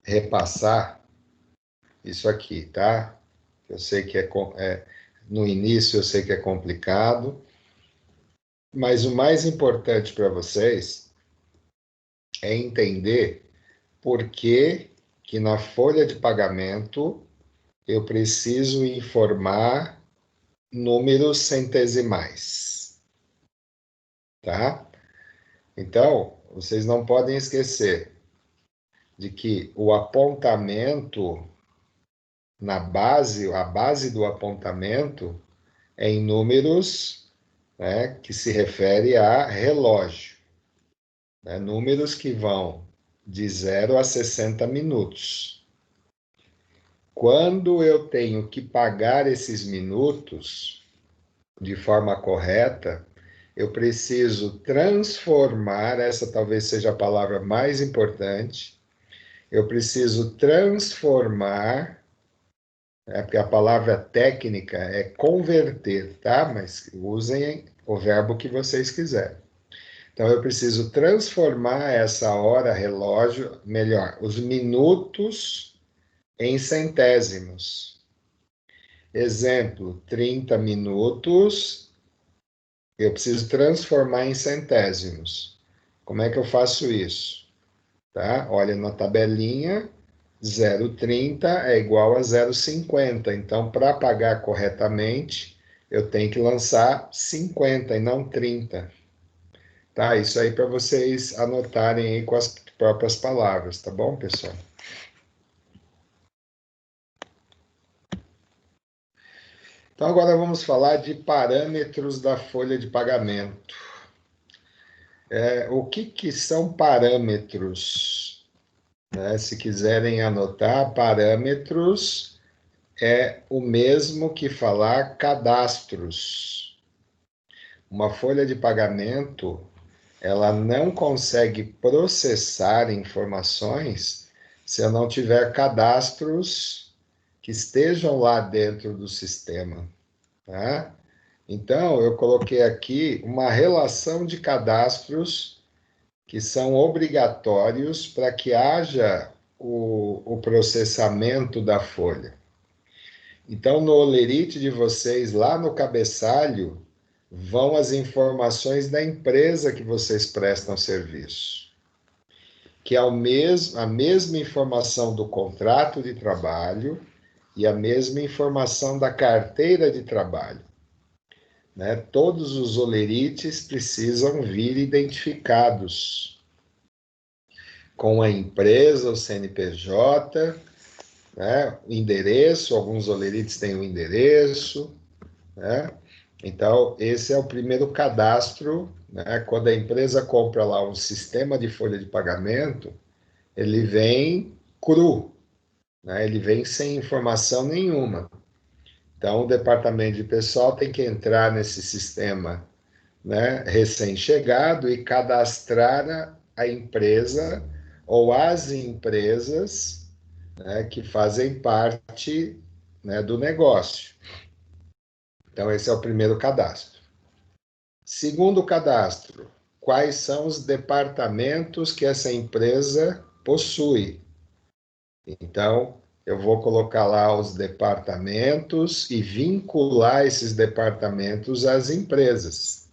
repassar isso aqui, tá? Eu sei que no início eu sei que é complicado, mas o mais importante para vocês é entender por que que na folha de pagamento eu preciso informar números centesimais, tá? Então, vocês não podem esquecer de que o apontamento a base do apontamento é em números, né, que se refere a relógio, né, números que vão de 0 a 60 minutos. Quando eu tenho que pagar esses minutos de forma correta, eu preciso transformar, essa talvez seja a palavra mais importante, eu preciso transformar, porque a palavra técnica é converter, tá? Mas usem o verbo que vocês quiserem. Então, eu preciso transformar essa hora relógio, melhor, os minutos em centésimos. Exemplo, 30 minutos, eu preciso transformar em centésimos. Como é que eu faço isso? Tá? Olha na tabelinha, 0,30 é igual a 0,50. Então, para pagar corretamente, eu tenho que lançar 50 e não 30. Tá? Isso aí para vocês anotarem aí com as próprias palavras, tá bom, pessoal? Então, agora vamos falar de parâmetros da folha de pagamento. O que são parâmetros? Né? Se quiserem anotar, parâmetros é o mesmo que falar cadastros. Uma folha de pagamento, ela não consegue processar informações se eu não tiver cadastros que estejam lá dentro do sistema, tá? Então, eu coloquei aqui uma relação de cadastros que são obrigatórios para que haja o processamento da folha. Então, no olerite de vocês, lá no cabeçalho, vão as informações da empresa que vocês prestam serviço, que é a mesma informação do contrato de trabalho e a mesma informação da carteira de trabalho. Né? Todos os olerites precisam vir identificados com a empresa, o CNPJ, né? O endereço, alguns olerites têm o endereço, né? Então, esse é o primeiro cadastro, né? Quando a empresa compra lá um sistema de folha de pagamento, ele vem cru, né? Ele vem sem informação nenhuma. Então, o departamento de pessoal tem que entrar nesse sistema, né, recém-chegado e cadastrar a empresa ou as empresas, né, que fazem parte, né, do negócio. Então, esse é o primeiro cadastro. Segundo cadastro, quais são os departamentos que essa empresa possui? Então, eu vou colocar lá os departamentos e vincular esses departamentos às empresas.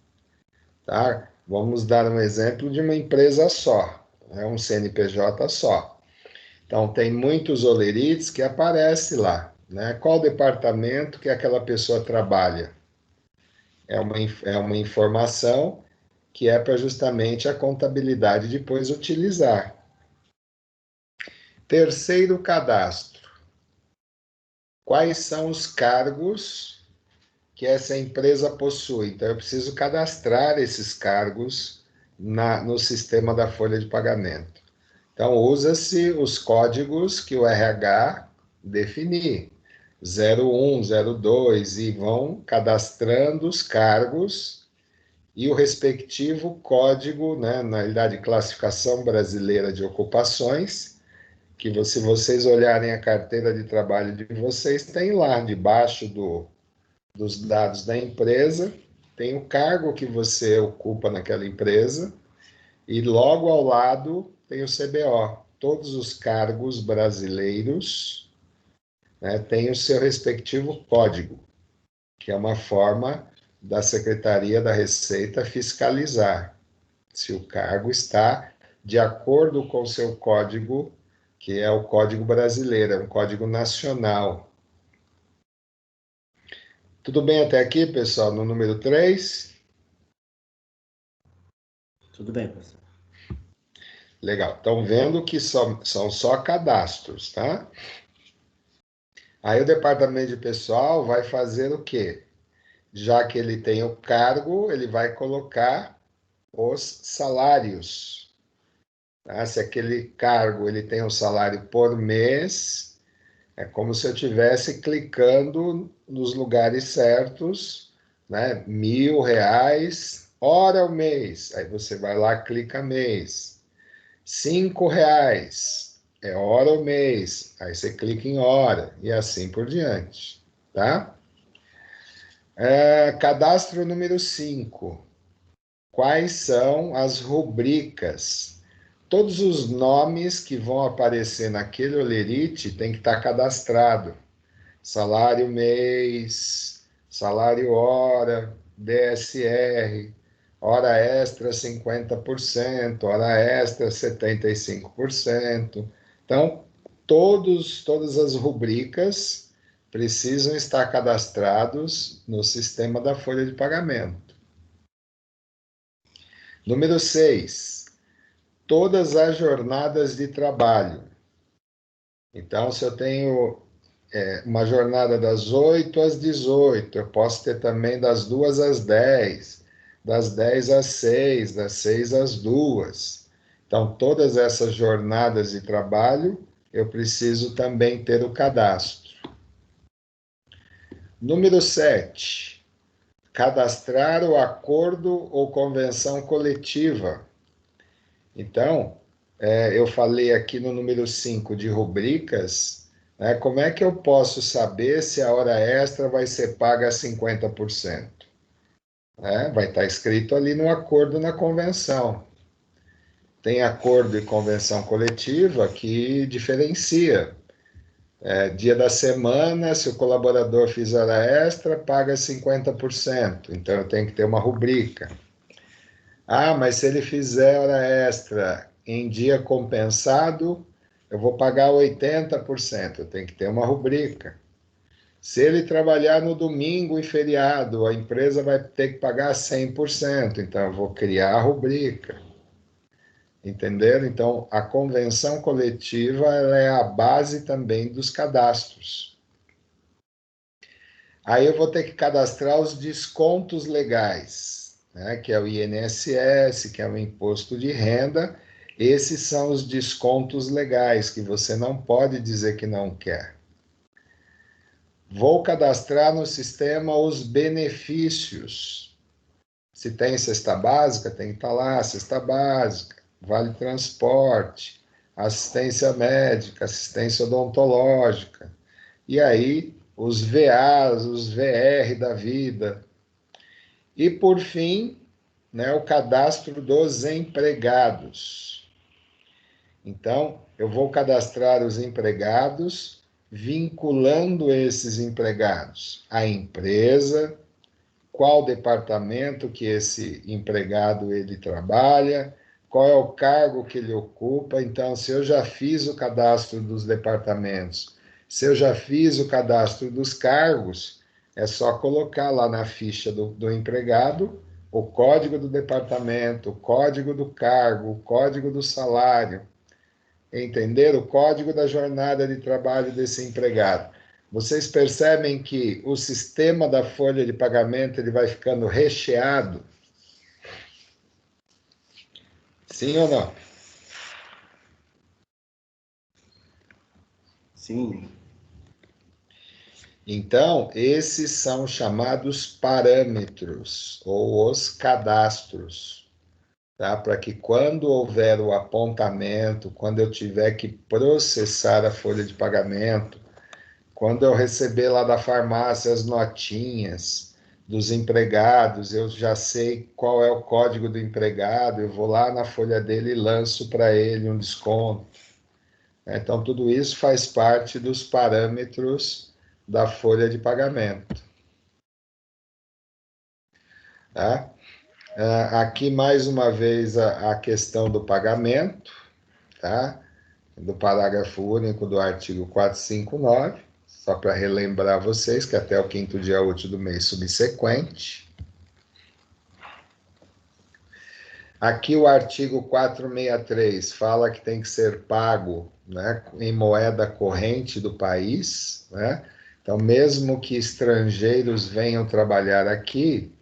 Tá? Vamos dar um exemplo de uma empresa só, né? Um CNPJ só. Então, tem muitos olerites que aparecem lá. Né? Qual departamento que aquela pessoa trabalha? É uma informação que é para justamente a contabilidade depois utilizar. Terceiro cadastro. Quais são os cargos que essa empresa possui? Então, eu preciso cadastrar esses cargos no sistema da folha de pagamento. Então, usa-se os códigos que o RH definir, 01, 02, e vão cadastrando os cargos e o respectivo código, né, na realidade, Classificação Brasileira de Ocupações, que se vocês olharem a carteira de trabalho de vocês, tem lá, debaixo dos dados da empresa, tem o cargo que você ocupa naquela empresa, e logo ao lado tem o CBO. Todos os cargos brasileiros, né, têm o seu respectivo código, que é uma forma da Secretaria da Receita fiscalizar se o cargo está de acordo com o seu código, que é o Código Brasileiro, é um código nacional. Tudo bem até aqui, pessoal? No número 3? Tudo bem, professor. Legal. Estão vendo que são só cadastros, tá? Aí o departamento de pessoal vai fazer o quê? Já que ele tem o cargo, ele vai colocar os salários. Tá? Se aquele cargo ele tem um salário por mês, é como se eu estivesse clicando nos lugares certos, né? R$ 1.000, hora ao mês. Aí você vai lá, clica mês. R$ 5, é hora ao mês. Aí você clica em hora, e assim por diante, tá? Cadastro número 5. Quais são as rubricas? Todos os nomes que vão aparecer naquele holerite tem que estar cadastrado. Salário mês, salário hora, DSR, hora extra 50%, hora extra 75%. Então, todas as rubricas precisam estar cadastrados no sistema da folha de pagamento. Número 6, todas as jornadas de trabalho. Então, se eu tenho uma jornada das 8 às 18, eu posso ter também das 2 às 10, das 10 às 6, das 6 às 2. Então, todas essas jornadas de trabalho, eu preciso também ter o cadastro. Número 7, cadastrar o acordo ou convenção coletiva. Então, eu falei aqui no número 5 de rubricas, né, como é que eu posso saber se a hora extra vai ser paga a 50%? Vai estar escrito ali no acordo, na convenção. Tem acordo e convenção coletiva que diferencia. Dia da semana, se o colaborador fizer hora extra, paga 50%. Então, eu tenho que ter uma rubrica. Mas se ele fizer hora extra em dia compensado, eu vou pagar 80%. Eu tenho que ter uma rubrica. Se ele trabalhar no domingo e feriado, a empresa vai ter que pagar 100%. Então, eu vou criar a rubrica. Entenderam? Então, a convenção coletiva ela é a base também dos cadastros. Aí eu vou ter que cadastrar os descontos legais, né, que é o INSS, que é o imposto de renda. Esses são os descontos legais que você não pode dizer que não quer. Vou cadastrar no sistema os benefícios. Se tem cesta básica, tem que estar lá, cesta básica, vale transporte, assistência médica, assistência odontológica. E aí, os VAs, os VR da vida. E, por fim, né, o cadastro dos empregados. Então, eu vou cadastrar os empregados, vinculando esses empregados à empresa, qual departamento que esse empregado ele trabalha, qual é o cargo que ele ocupa. Então, se eu já fiz o cadastro dos departamentos, se eu já fiz o cadastro dos cargos, é só colocar lá na ficha do empregado o código do departamento, o código do cargo, o código do salário, entender o código da jornada de trabalho desse empregado. Vocês percebem que o sistema da folha de pagamento ele vai ficando recheado? Sim ou não? Sim. Então, esses são chamados parâmetros, ou os cadastros, tá? Para que quando houver o apontamento, quando eu tiver que processar a folha de pagamento, quando eu receber lá da farmácia as notinhas dos empregados, eu já sei qual é o código do empregado, eu vou lá na folha dele e lanço para ele um desconto. Então, tudo isso faz parte dos parâmetros da folha de pagamento. Tá? Aqui, mais uma vez, a questão do pagamento, tá? Do parágrafo único do artigo 459, só para relembrar vocês que até o 5º dia útil do mês subsequente. Aqui o artigo 463 fala que tem que ser pago, né, em moeda corrente do país, né? Então, mesmo que estrangeiros venham trabalhar aqui,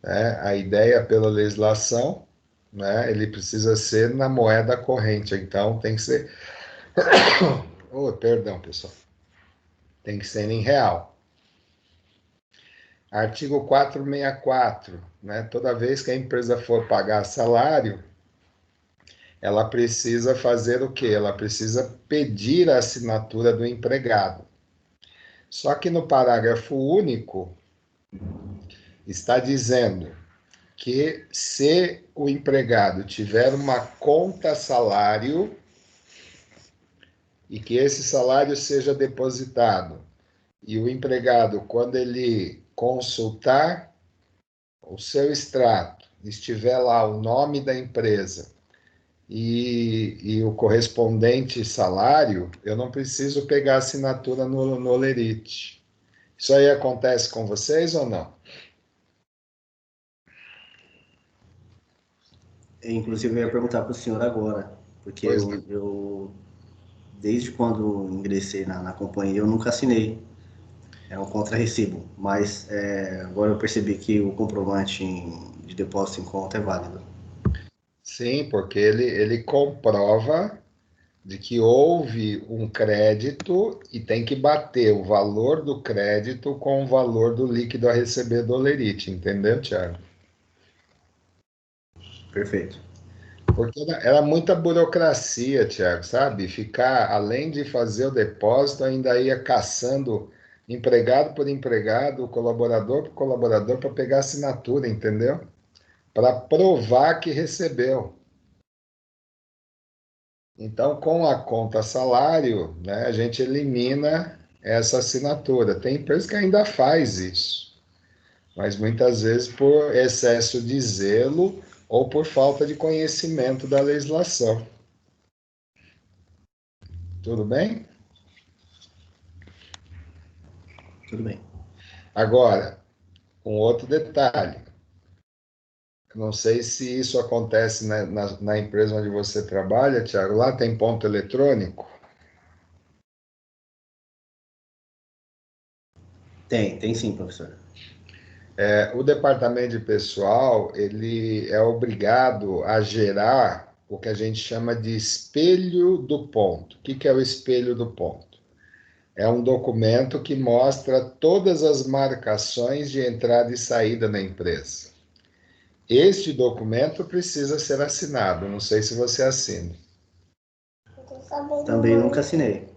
né, a ideia pela legislação, né, ele precisa ser na moeda corrente, então tem que ser... Oh, perdão, pessoal. Tem que ser em real. Artigo 464, né? Toda vez que a empresa for pagar salário, ela precisa fazer o quê? Ela precisa pedir a assinatura do empregado. Só que no parágrafo único está dizendo que se o empregado tiver uma conta salário e que esse salário seja depositado e o empregado, quando ele consultar o seu extrato, estiver lá o nome da empresa e o correspondente salário, eu não preciso pegar assinatura no Olerite. Isso aí acontece com vocês ou não? Inclusive, eu ia perguntar para o senhor agora, porque eu desde quando ingressei na companhia, eu nunca assinei. É um contra-recibo, mas agora eu percebi que o comprovante de depósito em conta é válido. Sim, porque ele comprova de que houve um crédito e tem que bater o valor do crédito com o valor do líquido a receber do Olerite, entendeu, Thiago? Perfeito. Porque era muita burocracia, Thiago, sabe? Ficar, além de fazer o depósito, ainda ia caçando empregado por empregado, colaborador por colaborador, para pegar assinatura, entendeu? Para provar que recebeu. Então, com a conta salário, né, a gente elimina essa assinatura. Tem empresa que ainda faz isso, mas muitas vezes por excesso de zelo ou por falta de conhecimento da legislação. Tudo bem? Tudo bem. Agora, um outro detalhe. Não sei se isso acontece na empresa onde você trabalha, Tiago. Lá tem ponto eletrônico? Tem sim, professor. O departamento de pessoal, ele é obrigado a gerar o que a gente chama de espelho do ponto. O que é o espelho do ponto? É um documento que mostra todas as marcações de entrada e saída na empresa. Este documento precisa ser assinado. Não sei se você assina. Também nunca assinei.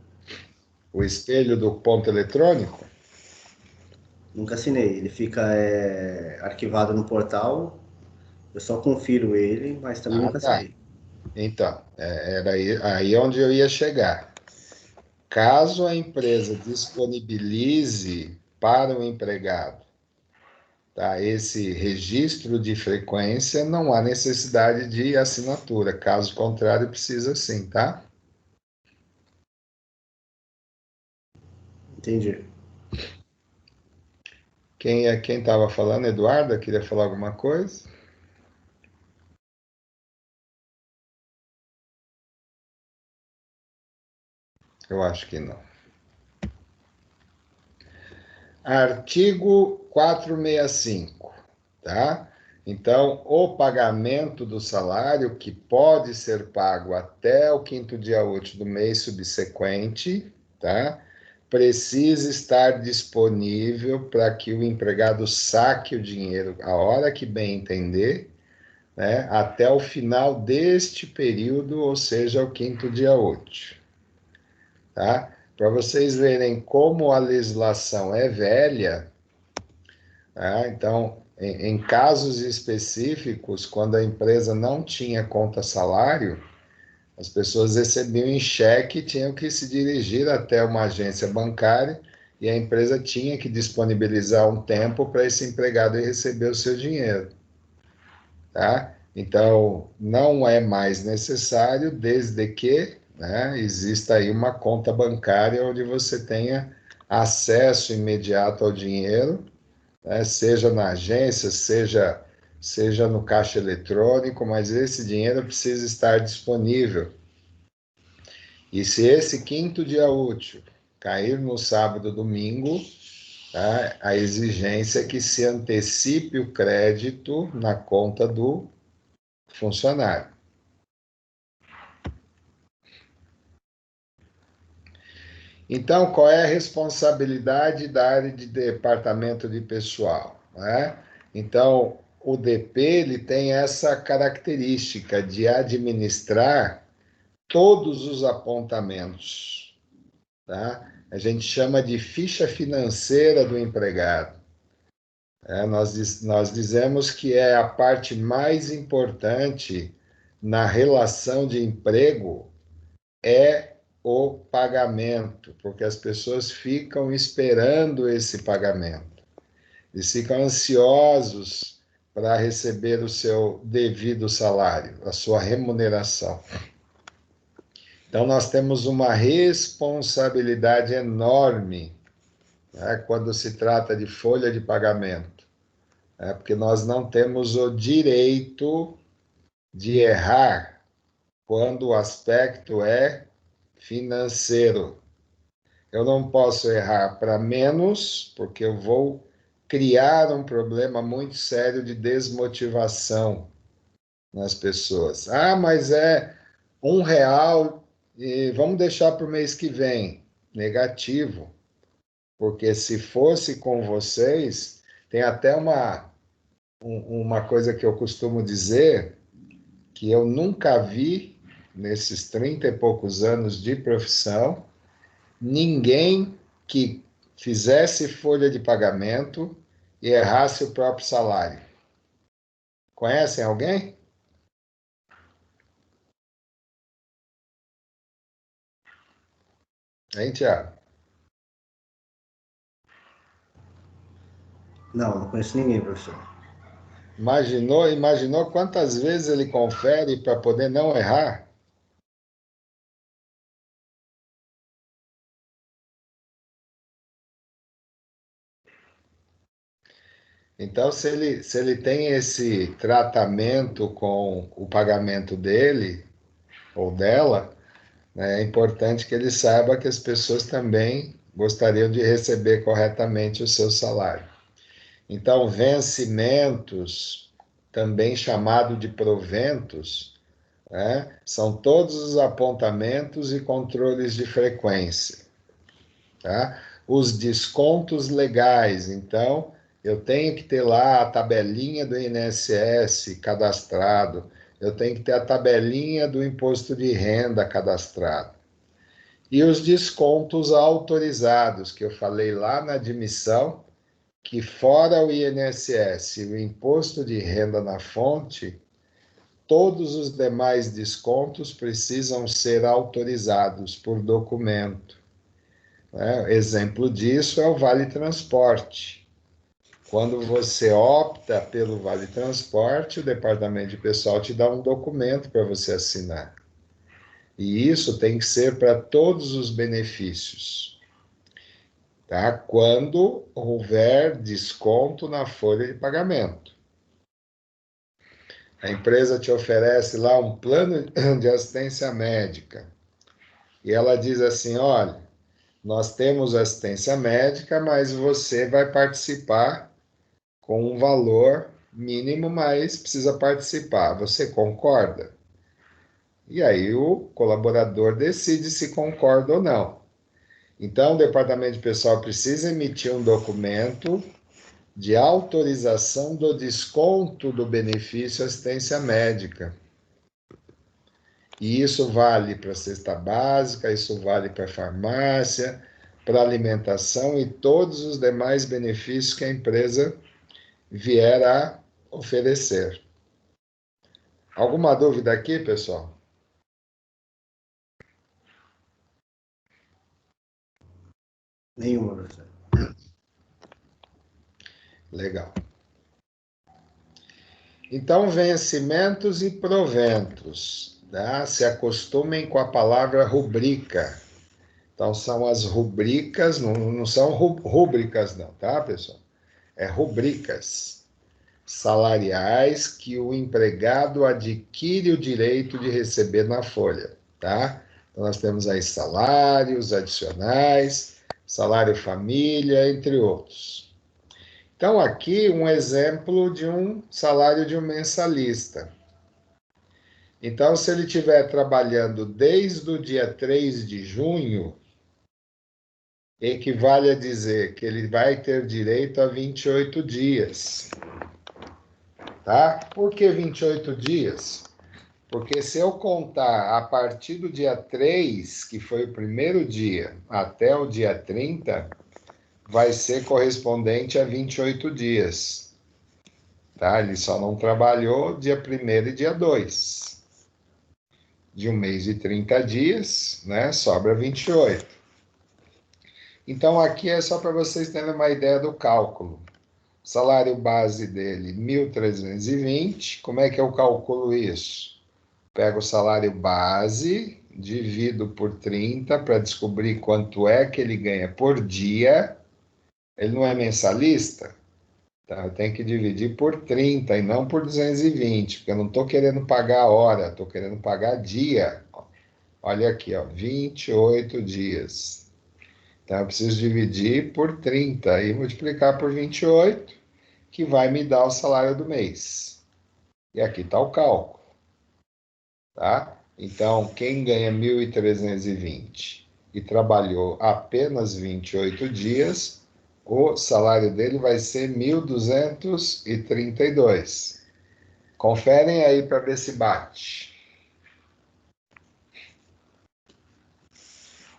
O espelho do ponto eletrônico? Nunca assinei. Ele fica arquivado no portal. Eu só confiro ele, mas também nunca Tá. assinei. Então, era aí onde eu ia chegar. Caso a empresa disponibilize para o empregado, tá, esse registro de frequência, não há necessidade de assinatura. Caso contrário, precisa sim, tá? Entendi. Quem estava falando? Eduarda, queria falar alguma coisa? Eu acho que não. Artigo 465, tá? Então, o pagamento do salário, que pode ser pago até o 5º dia útil do mês subsequente, tá? Precisa estar disponível para que o empregado saque o dinheiro a hora que bem entender, né? Até o final deste período, ou seja, o 5º dia útil, tá? Para vocês verem como a legislação é velha, tá? Então, em casos específicos, quando a empresa não tinha conta salário, as pessoas recebiam em cheque e tinham que se dirigir até uma agência bancária e a empresa tinha que disponibilizar um tempo para esse empregado ir receber o seu dinheiro, tá? Então, não é mais necessário, desde que, né, exista aí uma conta bancária onde você tenha acesso imediato ao dinheiro, né, seja na agência, seja no caixa eletrônico, mas esse dinheiro precisa estar disponível. E se esse 5º dia útil cair no sábado ou domingo, tá, a exigência é que se antecipe o crédito na conta do funcionário. Então, qual é a responsabilidade da área de departamento de pessoal, né? Então, o DP ele tem essa característica de administrar todos os apontamentos, tá? A gente chama de ficha financeira do empregado. Nós dizemos que é a parte mais importante na relação de emprego é o pagamento, porque as pessoas ficam esperando esse pagamento. Eles ficam ansiosos para receber o seu devido salário, a sua remuneração. Então, nós temos uma responsabilidade enorme, né, quando se trata de folha de pagamento, né, porque nós não temos o direito de errar quando o aspecto é financeiro. Eu não posso errar para menos, porque eu vou criar um problema muito sério de desmotivação nas pessoas. Ah, mas é R$ 1 e vamos deixar para o mês que vem. Negativo, porque se fosse com vocês, tem até uma coisa que eu costumo dizer, que eu nunca vi, nesses 30 e poucos anos de profissão, ninguém que fizesse folha de pagamento e errasse o próprio salário. Conhecem alguém? Hein, Tiago? Não conheço ninguém, professor. Imaginou quantas vezes ele confere para poder não errar? Então, se ele tem esse tratamento com o pagamento dele ou dela, né, é importante que ele saiba que as pessoas também gostariam de receber corretamente o seu salário. Então, vencimentos, também chamado de proventos, né, são todos os apontamentos e controles de frequência, tá? Os descontos legais, então, eu tenho que ter lá a tabelinha do INSS cadastrado, eu tenho que ter a tabelinha do imposto de renda cadastrado. E os descontos autorizados, que eu falei lá na admissão, que fora o INSS e o imposto de renda na fonte, todos os demais descontos precisam ser autorizados por documento, né? Exemplo disso é o Vale Transporte. Quando você opta pelo Vale Transporte, o Departamento de Pessoal te dá um documento para você assinar. E isso tem que ser para todos os benefícios, tá? Quando houver desconto na folha de pagamento. A empresa te oferece lá um plano de assistência médica. E ela diz assim, olha, nós temos assistência médica, mas você vai participar com um valor mínimo, mas precisa participar. Você concorda? E aí o colaborador decide se concorda ou não. Então, o departamento de pessoal precisa emitir um documento de autorização do desconto do benefício assistência médica. E isso vale para a cesta básica, isso vale para a farmácia, para a alimentação e todos os demais benefícios que a empresa vier a oferecer. Alguma dúvida aqui, pessoal? Nenhuma, professor. Legal. Então, vencimentos e proventos. Tá? Se acostumem com a palavra rubrica. Então, são as rubricas, não são rúbricas, não, tá, pessoal? É rubricas salariais que o empregado adquire o direito de receber na folha, tá? Então, nós temos aí salários adicionais, salário família, entre outros. Então, aqui um exemplo de um salário de um mensalista. Então, se ele estiver trabalhando desde o dia 3 de junho, equivale a dizer que ele vai ter direito a 28 dias. Tá? Por que 28 dias? Porque se eu contar a partir do dia 3, que foi o primeiro dia, até o dia 30, vai ser correspondente a 28 dias. Tá? Ele só não trabalhou dia 1º e dia 2. De 1 mês e 30 dias, né? Sobra 28. Então, aqui é só para vocês terem uma ideia do cálculo. Salário base dele, 1.320. Como é que eu calculo isso? Pego o salário base, divido por 30 para descobrir quanto é que ele ganha por dia. Ele não é mensalista? Tá, eu tenho que dividir por 30 e não por 220, porque eu não estou querendo pagar hora, estou querendo pagar dia. Olha aqui, ó, 28 dias. Então, eu preciso dividir por 30 e multiplicar por 28, que vai me dar o salário do mês. E aqui está o cálculo, tá? Então, quem ganha 1.320 e trabalhou apenas 28 dias, o salário dele vai ser 1.232. Conferem aí para ver se bate.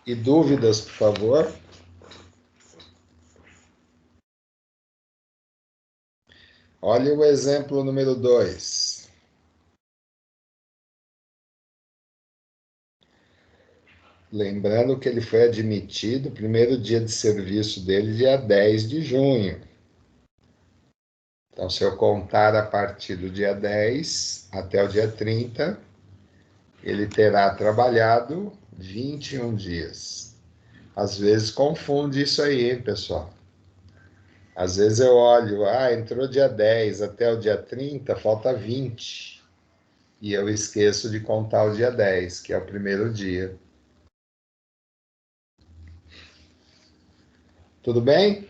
E dúvidas, por favor? Olha o exemplo número 2. Lembrando que ele foi admitido, primeiro dia de serviço dele, dia 10 de junho. Então, se eu contar a partir do dia 10 até o dia 30, ele terá trabalhado 21 dias. Às vezes confunde isso aí, hein, pessoal? Às vezes eu olho, entrou dia 10 até o dia 30, falta 20. E eu esqueço de contar o dia 10, que é o primeiro dia. Tudo bem?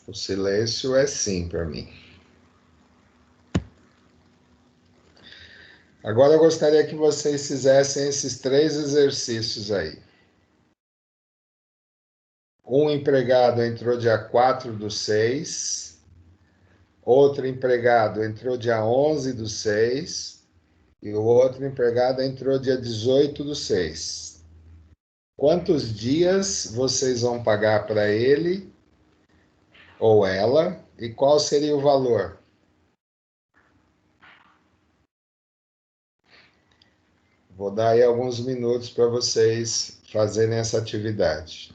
O silêncio é sim para mim. Agora eu gostaria que vocês fizessem esses 3 exercícios aí. Um empregado entrou dia 4/6, outro empregado entrou dia 11/6 e o outro empregado entrou dia 18/6. Quantos dias vocês vão pagar para ele ou ela e qual seria o valor? Vou dar aí alguns minutos para vocês fazerem essa atividade.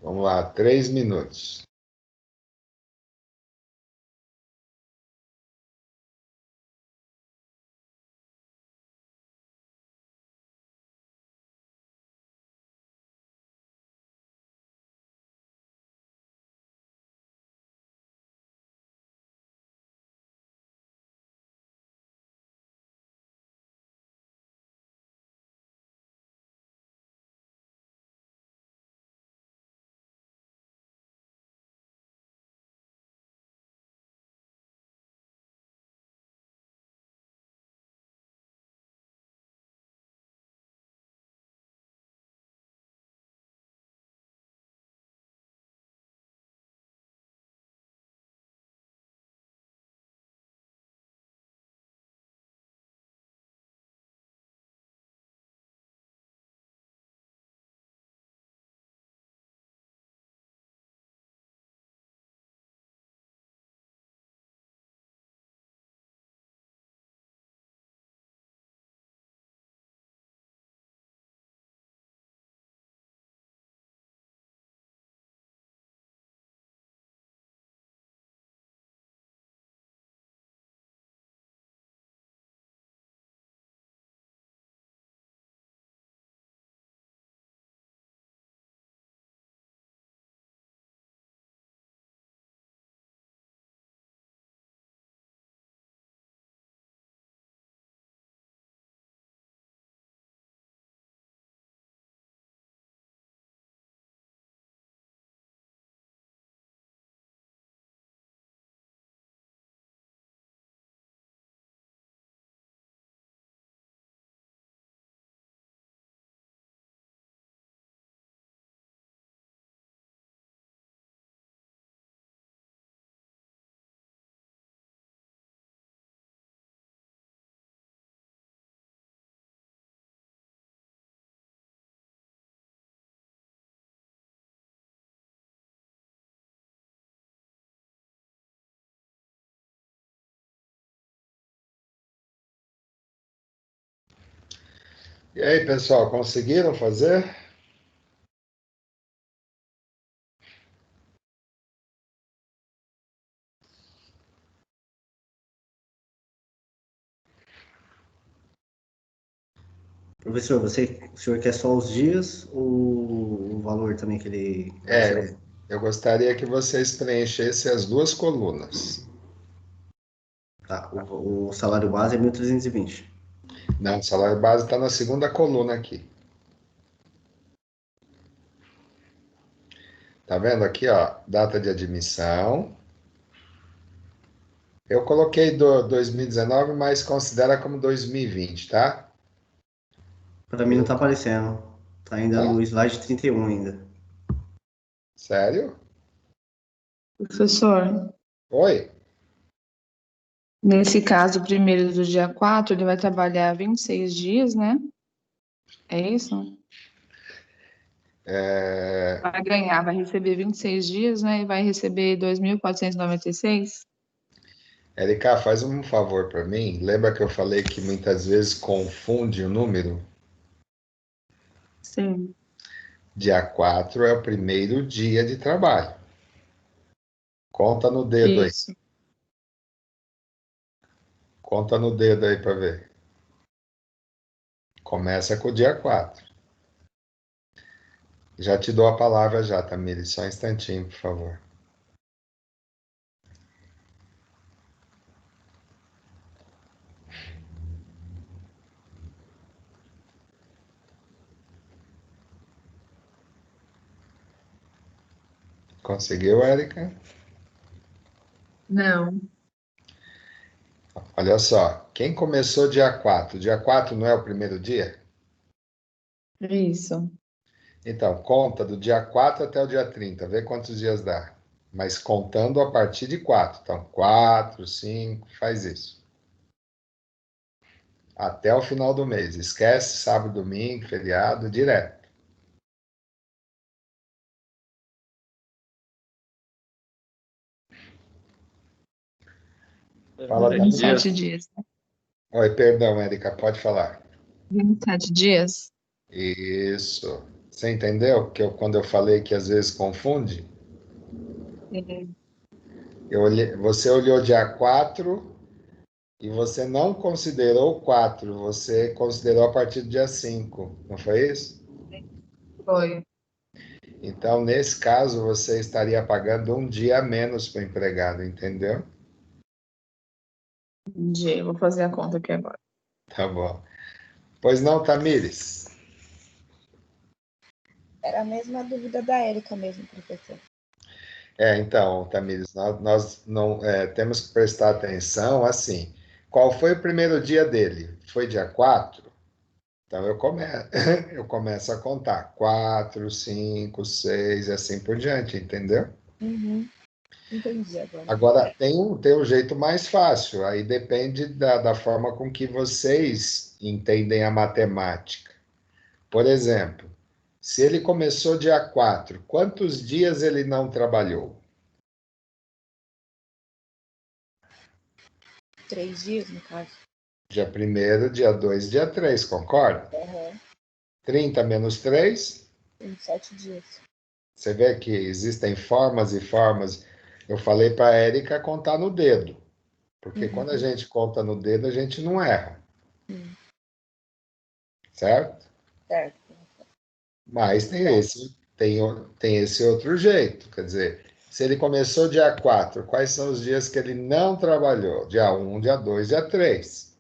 Vamos lá, 3 minutos. E aí, pessoal, conseguiram fazer? Professor, o senhor quer só os dias ou o valor também que ele vai receber? Eu gostaria que vocês preenchessem as duas colunas. Tá, o salário base é 1.320. Não, o salário base está na segunda coluna aqui. Tá vendo aqui, ó, data de admissão. Eu coloquei 2019, mas considera como 2020, tá? Para mim não tá aparecendo. Tá ainda Tá? no slide 31 ainda. Sério? Professor, Oi? nesse caso, o primeiro do dia 4, ele vai trabalhar 26 dias, né? É isso? Vai receber 26 dias, né? E vai receber 2.496. Erika, faz um favor para mim. Lembra que eu falei que muitas vezes confunde o número? Sim. Dia 4 é o primeiro dia de trabalho. Conta no dedo aí. Isso. Conta no dedo aí para ver. Começa com o dia 4. Já te dou a palavra já, Tamires. Só um instantinho, por favor. Conseguiu, Érica? Não. Olha só, quem começou dia 4? Dia 4 não é o primeiro dia? Isso. Então, conta do dia 4 até o dia 30, vê quantos dias dá. Mas contando a partir de 4. Então, 4, 5, faz isso. Até o final do mês. Esquece sábado, domingo, feriado, direto. Fala, Tamires. 27 dias. Oi, perdão, Érica, pode falar. 27 dias? Isso. Você entendeu que quando eu falei que às vezes confunde? Sim. Você olhou dia 4 e você não considerou o 4, você considerou a partir do dia 5, não foi isso? Foi. Então, nesse caso, você estaria pagando um dia a menos para o empregado, entendeu? Entendi. Vou fazer a conta aqui agora. Tá bom. Pois não, Tamires? Era a mesma dúvida da Érica mesmo, professor. Então, Tamires, nós não temos que prestar atenção assim. Qual foi o primeiro dia dele? Foi dia 4? Então eu começo a contar 4, 5, 6 e assim por diante, entendeu? Uhum. Entendi agora. Agora, tem um jeito mais fácil, aí depende da forma com que vocês entendem a matemática. Por exemplo, se ele começou dia 4, quantos dias ele não trabalhou? 3 dias, no caso. Dia 1º, dia 2, dia 3, concorda? Uhum. 30 menos 3, 7 dias. você vê que existem formas e formas. Eu falei para a Érica contar no dedo, porque quando a gente conta no dedo, a gente não erra, certo? Certo. Mas tem esse outro jeito, quer dizer, se ele começou dia 4, quais são os dias que ele não trabalhou? Dia 1, dia 2, dia 3.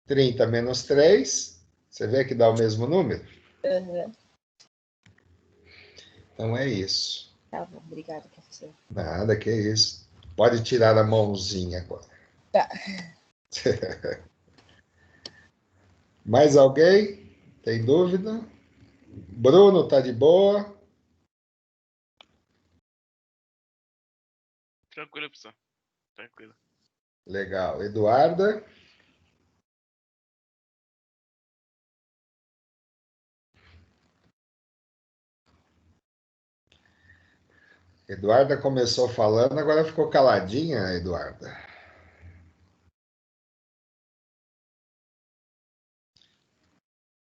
30 menos 3, você vê que dá o mesmo número? Uhum. Então é isso. Tá bom, obrigada, professor. Nada, que isso. Pode tirar a mãozinha agora. Tá. Mais alguém? Tem dúvida? Bruno, tá de boa? Tranquilo, professor. Tranquilo. Legal. Eduarda? Eduarda começou falando, agora ficou caladinha, Eduarda.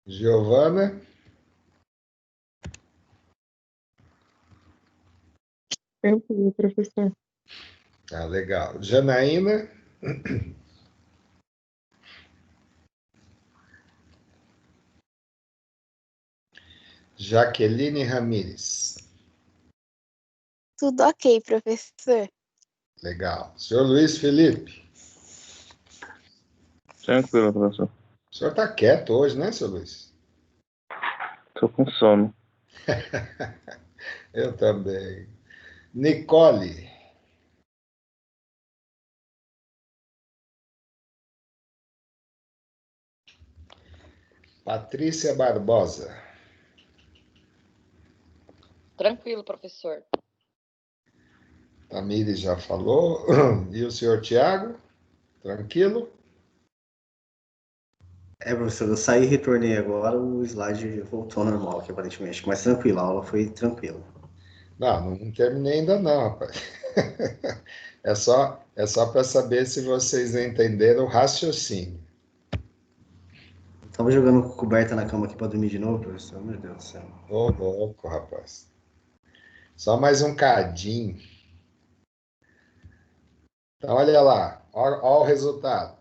Giovana? Tranquilo, professor. Tá, legal. Janaína? Jaqueline Ramires. Tudo ok, professor. Legal. Senhor Luiz Felipe? Tranquilo, professor. O senhor está quieto hoje, né, senhor Luiz? Tô com sono. Eu também. Nicole? Patrícia Barbosa? Tranquilo, professor. Tamires já falou. E o senhor Tiago? Tranquilo? Professor, eu saí e retornei agora, o slide voltou ao normal aqui, aparentemente. Mas tranquilo, a aula foi tranquila. Não terminei ainda não, rapaz. É só para saber se vocês entenderam o raciocínio. Tava jogando coberta na cama aqui para dormir de novo, professor. Meu Deus do céu. Ô, louco, rapaz. Só mais um cadinho. Então, olha lá. Olha o resultado.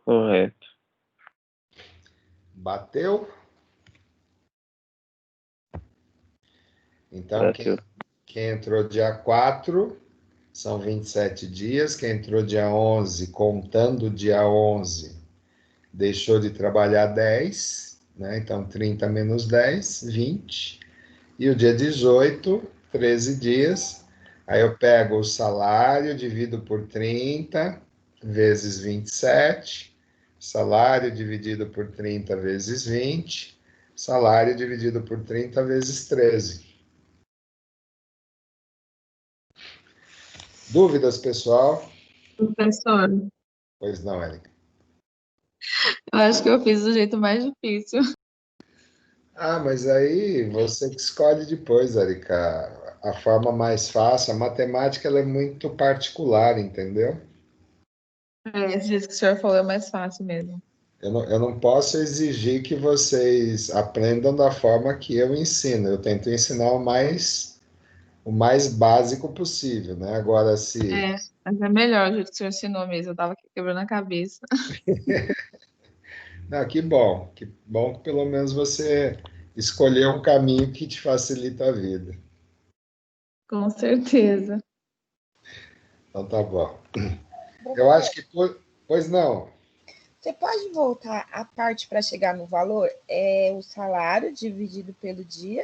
Correto. Bateu? Então, Bateu. quem entrou dia 4 são 27 dias. Quem entrou dia 11, contando dia 11, deixou de trabalhar 10, né? Então, 30 menos 10, 20. E o dia 18, 13 dias. Aí eu pego o salário, divido por 30, vezes 27. Salário dividido por 30 vezes 20. Salário dividido por 30 vezes 13. Dúvidas, pessoal? Professor, Pois não, Érica. eu acho que eu fiz do jeito mais difícil. Mas aí você que escolhe depois, Érica. A forma mais fácil, a matemática ela é muito particular, entendeu? Esse jeito que o senhor falou é mais fácil mesmo. Eu não posso exigir que vocês aprendam da forma que eu ensino. Eu tento ensinar o mais básico possível, né? Agora, se. Mas é melhor o jeito que o senhor ensinou mesmo. Eu tava aqui quebrando a cabeça. Não, que bom. Que bom que pelo menos você escolheu um caminho que te facilita a vida. Com certeza. Então tá bom. Eu Professor, acho que. Pois não. você pode voltar a parte para chegar no valor? É o salário dividido pelo dia.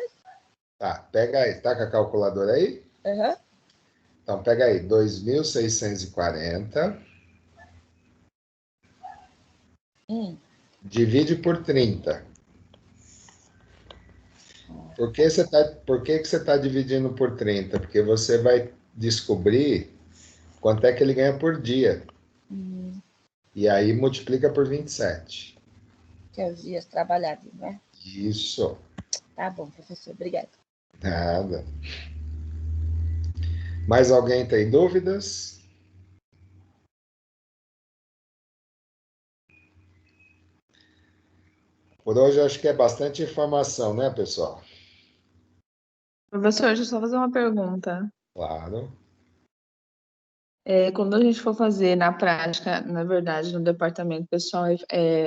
Tá, pega aí. Tá com a calculadora aí? Aham. Então pega aí. 2.640. Hum. Divide por 30. Por que você tá dividindo por 30? Porque você vai descobrir quanto é que ele ganha por dia. E aí multiplica por 27. Que é os dias trabalhados, né? Isso. Tá bom, professor. Obrigada. Nada. Mais alguém tem dúvidas? Por hoje eu acho que é bastante informação, né, pessoal? Professor, deixa eu só fazer uma pergunta. Claro. Quando a gente for fazer na prática, na verdade, no departamento pessoal,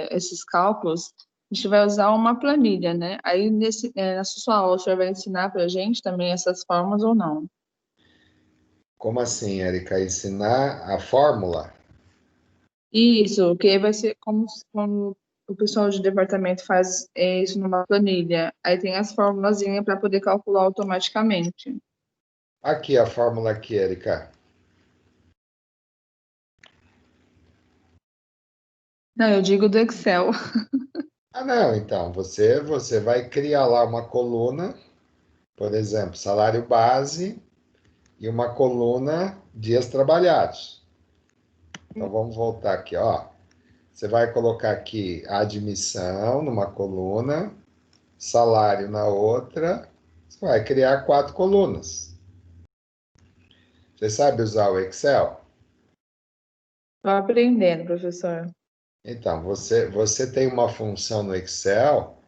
esses cálculos, a gente vai usar uma planilha, né? Aí, na sua aula, o senhor vai ensinar para a gente também essas formas ou não? Como assim, Érica? Ensinar a fórmula? Isso, que aí vai ser como o pessoal de departamento faz isso numa planilha. Aí tem as formulazinhas para poder calcular automaticamente. Aqui a fórmula aqui, Érica. Não, eu digo do Excel. Não, então, você vai criar lá uma coluna, por exemplo, salário base e uma coluna dias trabalhados. Então vamos voltar aqui, ó. Você vai colocar aqui a admissão numa coluna, salário na outra. Você vai criar 4 colunas. Você sabe usar o Excel? Estou aprendendo, professor. Então, você tem uma função no Excel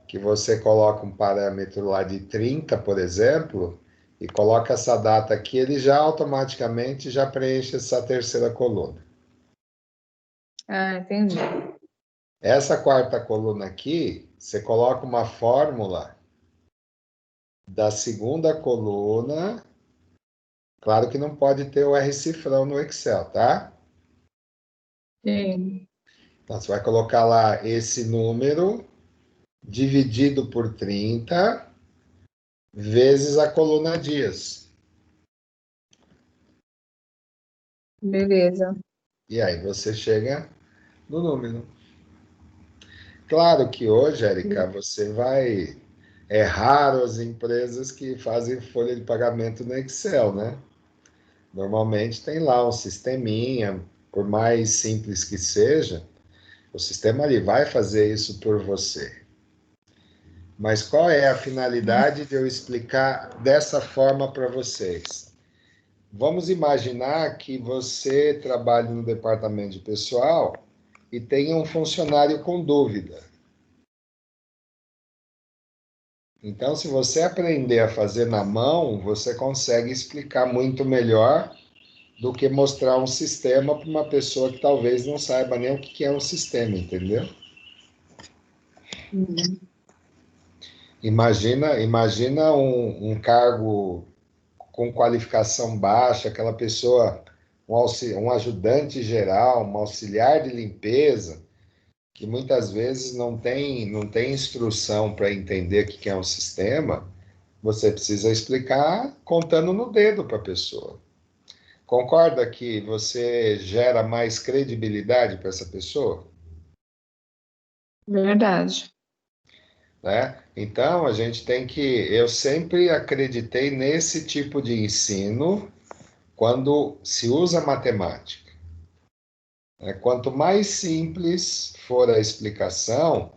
que você coloca um parâmetro lá de 30, por exemplo, e coloca essa data aqui, ele já automaticamente já preenche essa terceira coluna. Ah, entendi. Essa quarta coluna aqui, você coloca uma fórmula da segunda coluna. Claro que não pode ter o R cifrão no Excel, tá? Sim. Então, você vai colocar lá esse número dividido por 30 vezes a coluna dias. Beleza. E aí você chega no número. Claro que hoje, Érica, você vai. É raro as empresas que fazem folha de pagamento no Excel, né? Normalmente tem lá um sisteminha, por mais simples que seja, o sistema ali vai fazer isso por você. Mas qual é a finalidade de eu explicar dessa forma para vocês? Vamos imaginar que você trabalhe no departamento de pessoal e tenha um funcionário com dúvida. Então, se você aprender a fazer na mão, você consegue explicar muito melhor do que mostrar um sistema para uma pessoa que talvez não saiba nem o que é um sistema, entendeu? Uhum. Imagina um cargo com qualificação baixa, aquela pessoa, um ajudante geral, um auxiliar de limpeza, que muitas vezes não tem instrução para entender o que é um sistema, você precisa explicar contando no dedo para a pessoa. Concorda que você gera mais credibilidade para essa pessoa? Verdade. Né? Então, a gente tem que. Eu sempre acreditei nesse tipo de ensino quando se usa matemática. Quanto mais simples for a explicação,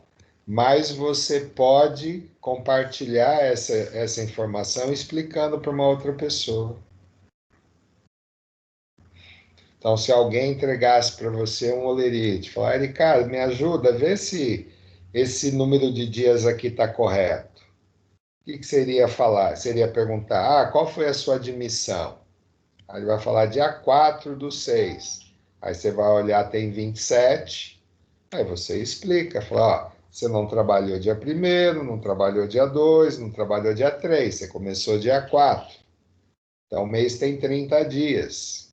mais você pode compartilhar essa informação explicando para uma outra pessoa. Então, se alguém entregasse para você um olerite, falar, Ricardo, me ajuda, vê se esse número de dias aqui está correto. O que seria falar? Seria perguntar, qual foi a sua admissão? Aí ele vai falar dia 4/6. Aí você vai olhar, tem 27. Aí você explica, fala, você não trabalhou dia 1º, não trabalhou dia 2, não trabalhou dia 3, você começou dia 4. Então o mês tem 30 dias.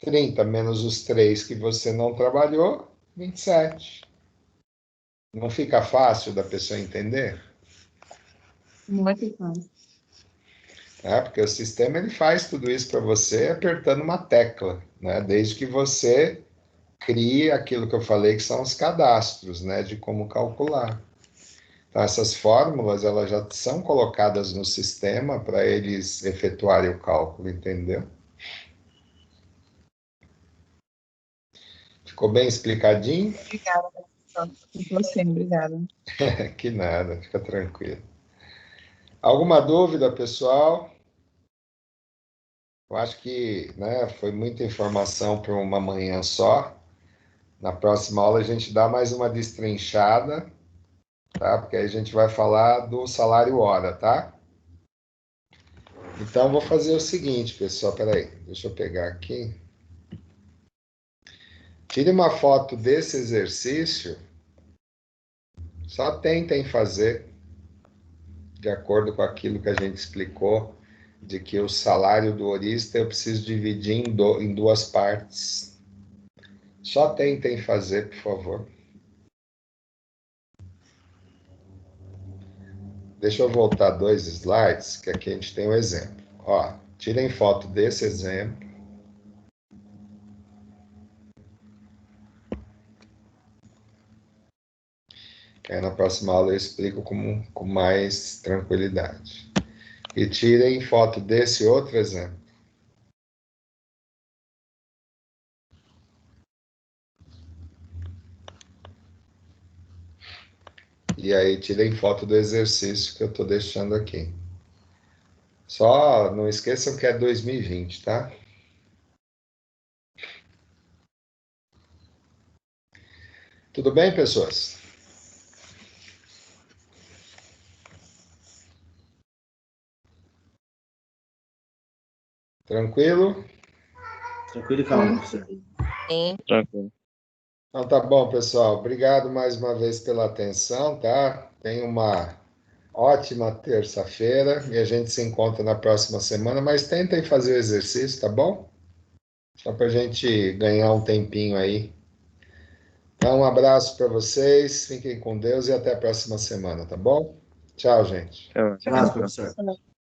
30 menos os 3 que você não trabalhou, 27. Não fica fácil da pessoa entender? Muito fácil. Porque o sistema ele faz tudo isso para você apertando uma tecla, né? Desde que você crie aquilo que eu falei que são os cadastros, né? De como calcular. Então, essas fórmulas elas já são colocadas no sistema para eles efetuarem o cálculo, entendeu? Ficou bem explicadinho? Obrigada, professor. Ficou sim, obrigada. Que nada, fica tranquilo. Alguma dúvida, pessoal? Eu acho que, né, foi muita informação para uma manhã só. Na próxima aula a gente dá mais uma destrinchada, tá? Porque aí a gente vai falar do salário hora, tá? Então vou fazer o seguinte, pessoal, peraí, deixa eu pegar aqui. Tire uma foto desse exercício, só tentem fazer de acordo com aquilo que a gente explicou, de que o salário do horista eu preciso dividir em duas partes. Só tentem fazer, por favor. Deixa eu voltar 2 slides, que aqui a gente tem um exemplo. Ó, tirem foto desse exemplo. Aí na próxima aula eu explico com mais tranquilidade. E tirem foto desse outro exemplo. E aí tirem foto do exercício que eu estou deixando aqui. Só não esqueçam que é 2020, tá? Tudo bem, pessoas? Tranquilo? Tranquilo e calmo, professor. Sim. Tranquilo. Então tá bom, pessoal. Obrigado mais uma vez pela atenção, tá? Tenha uma ótima terça-feira e a gente se encontra na próxima semana, mas tentem fazer o exercício, tá bom? Só para a gente ganhar um tempinho aí. Então, um abraço para vocês, fiquem com Deus e até a próxima semana, tá bom? Tchau, gente. Tchau. Um abraço, professor.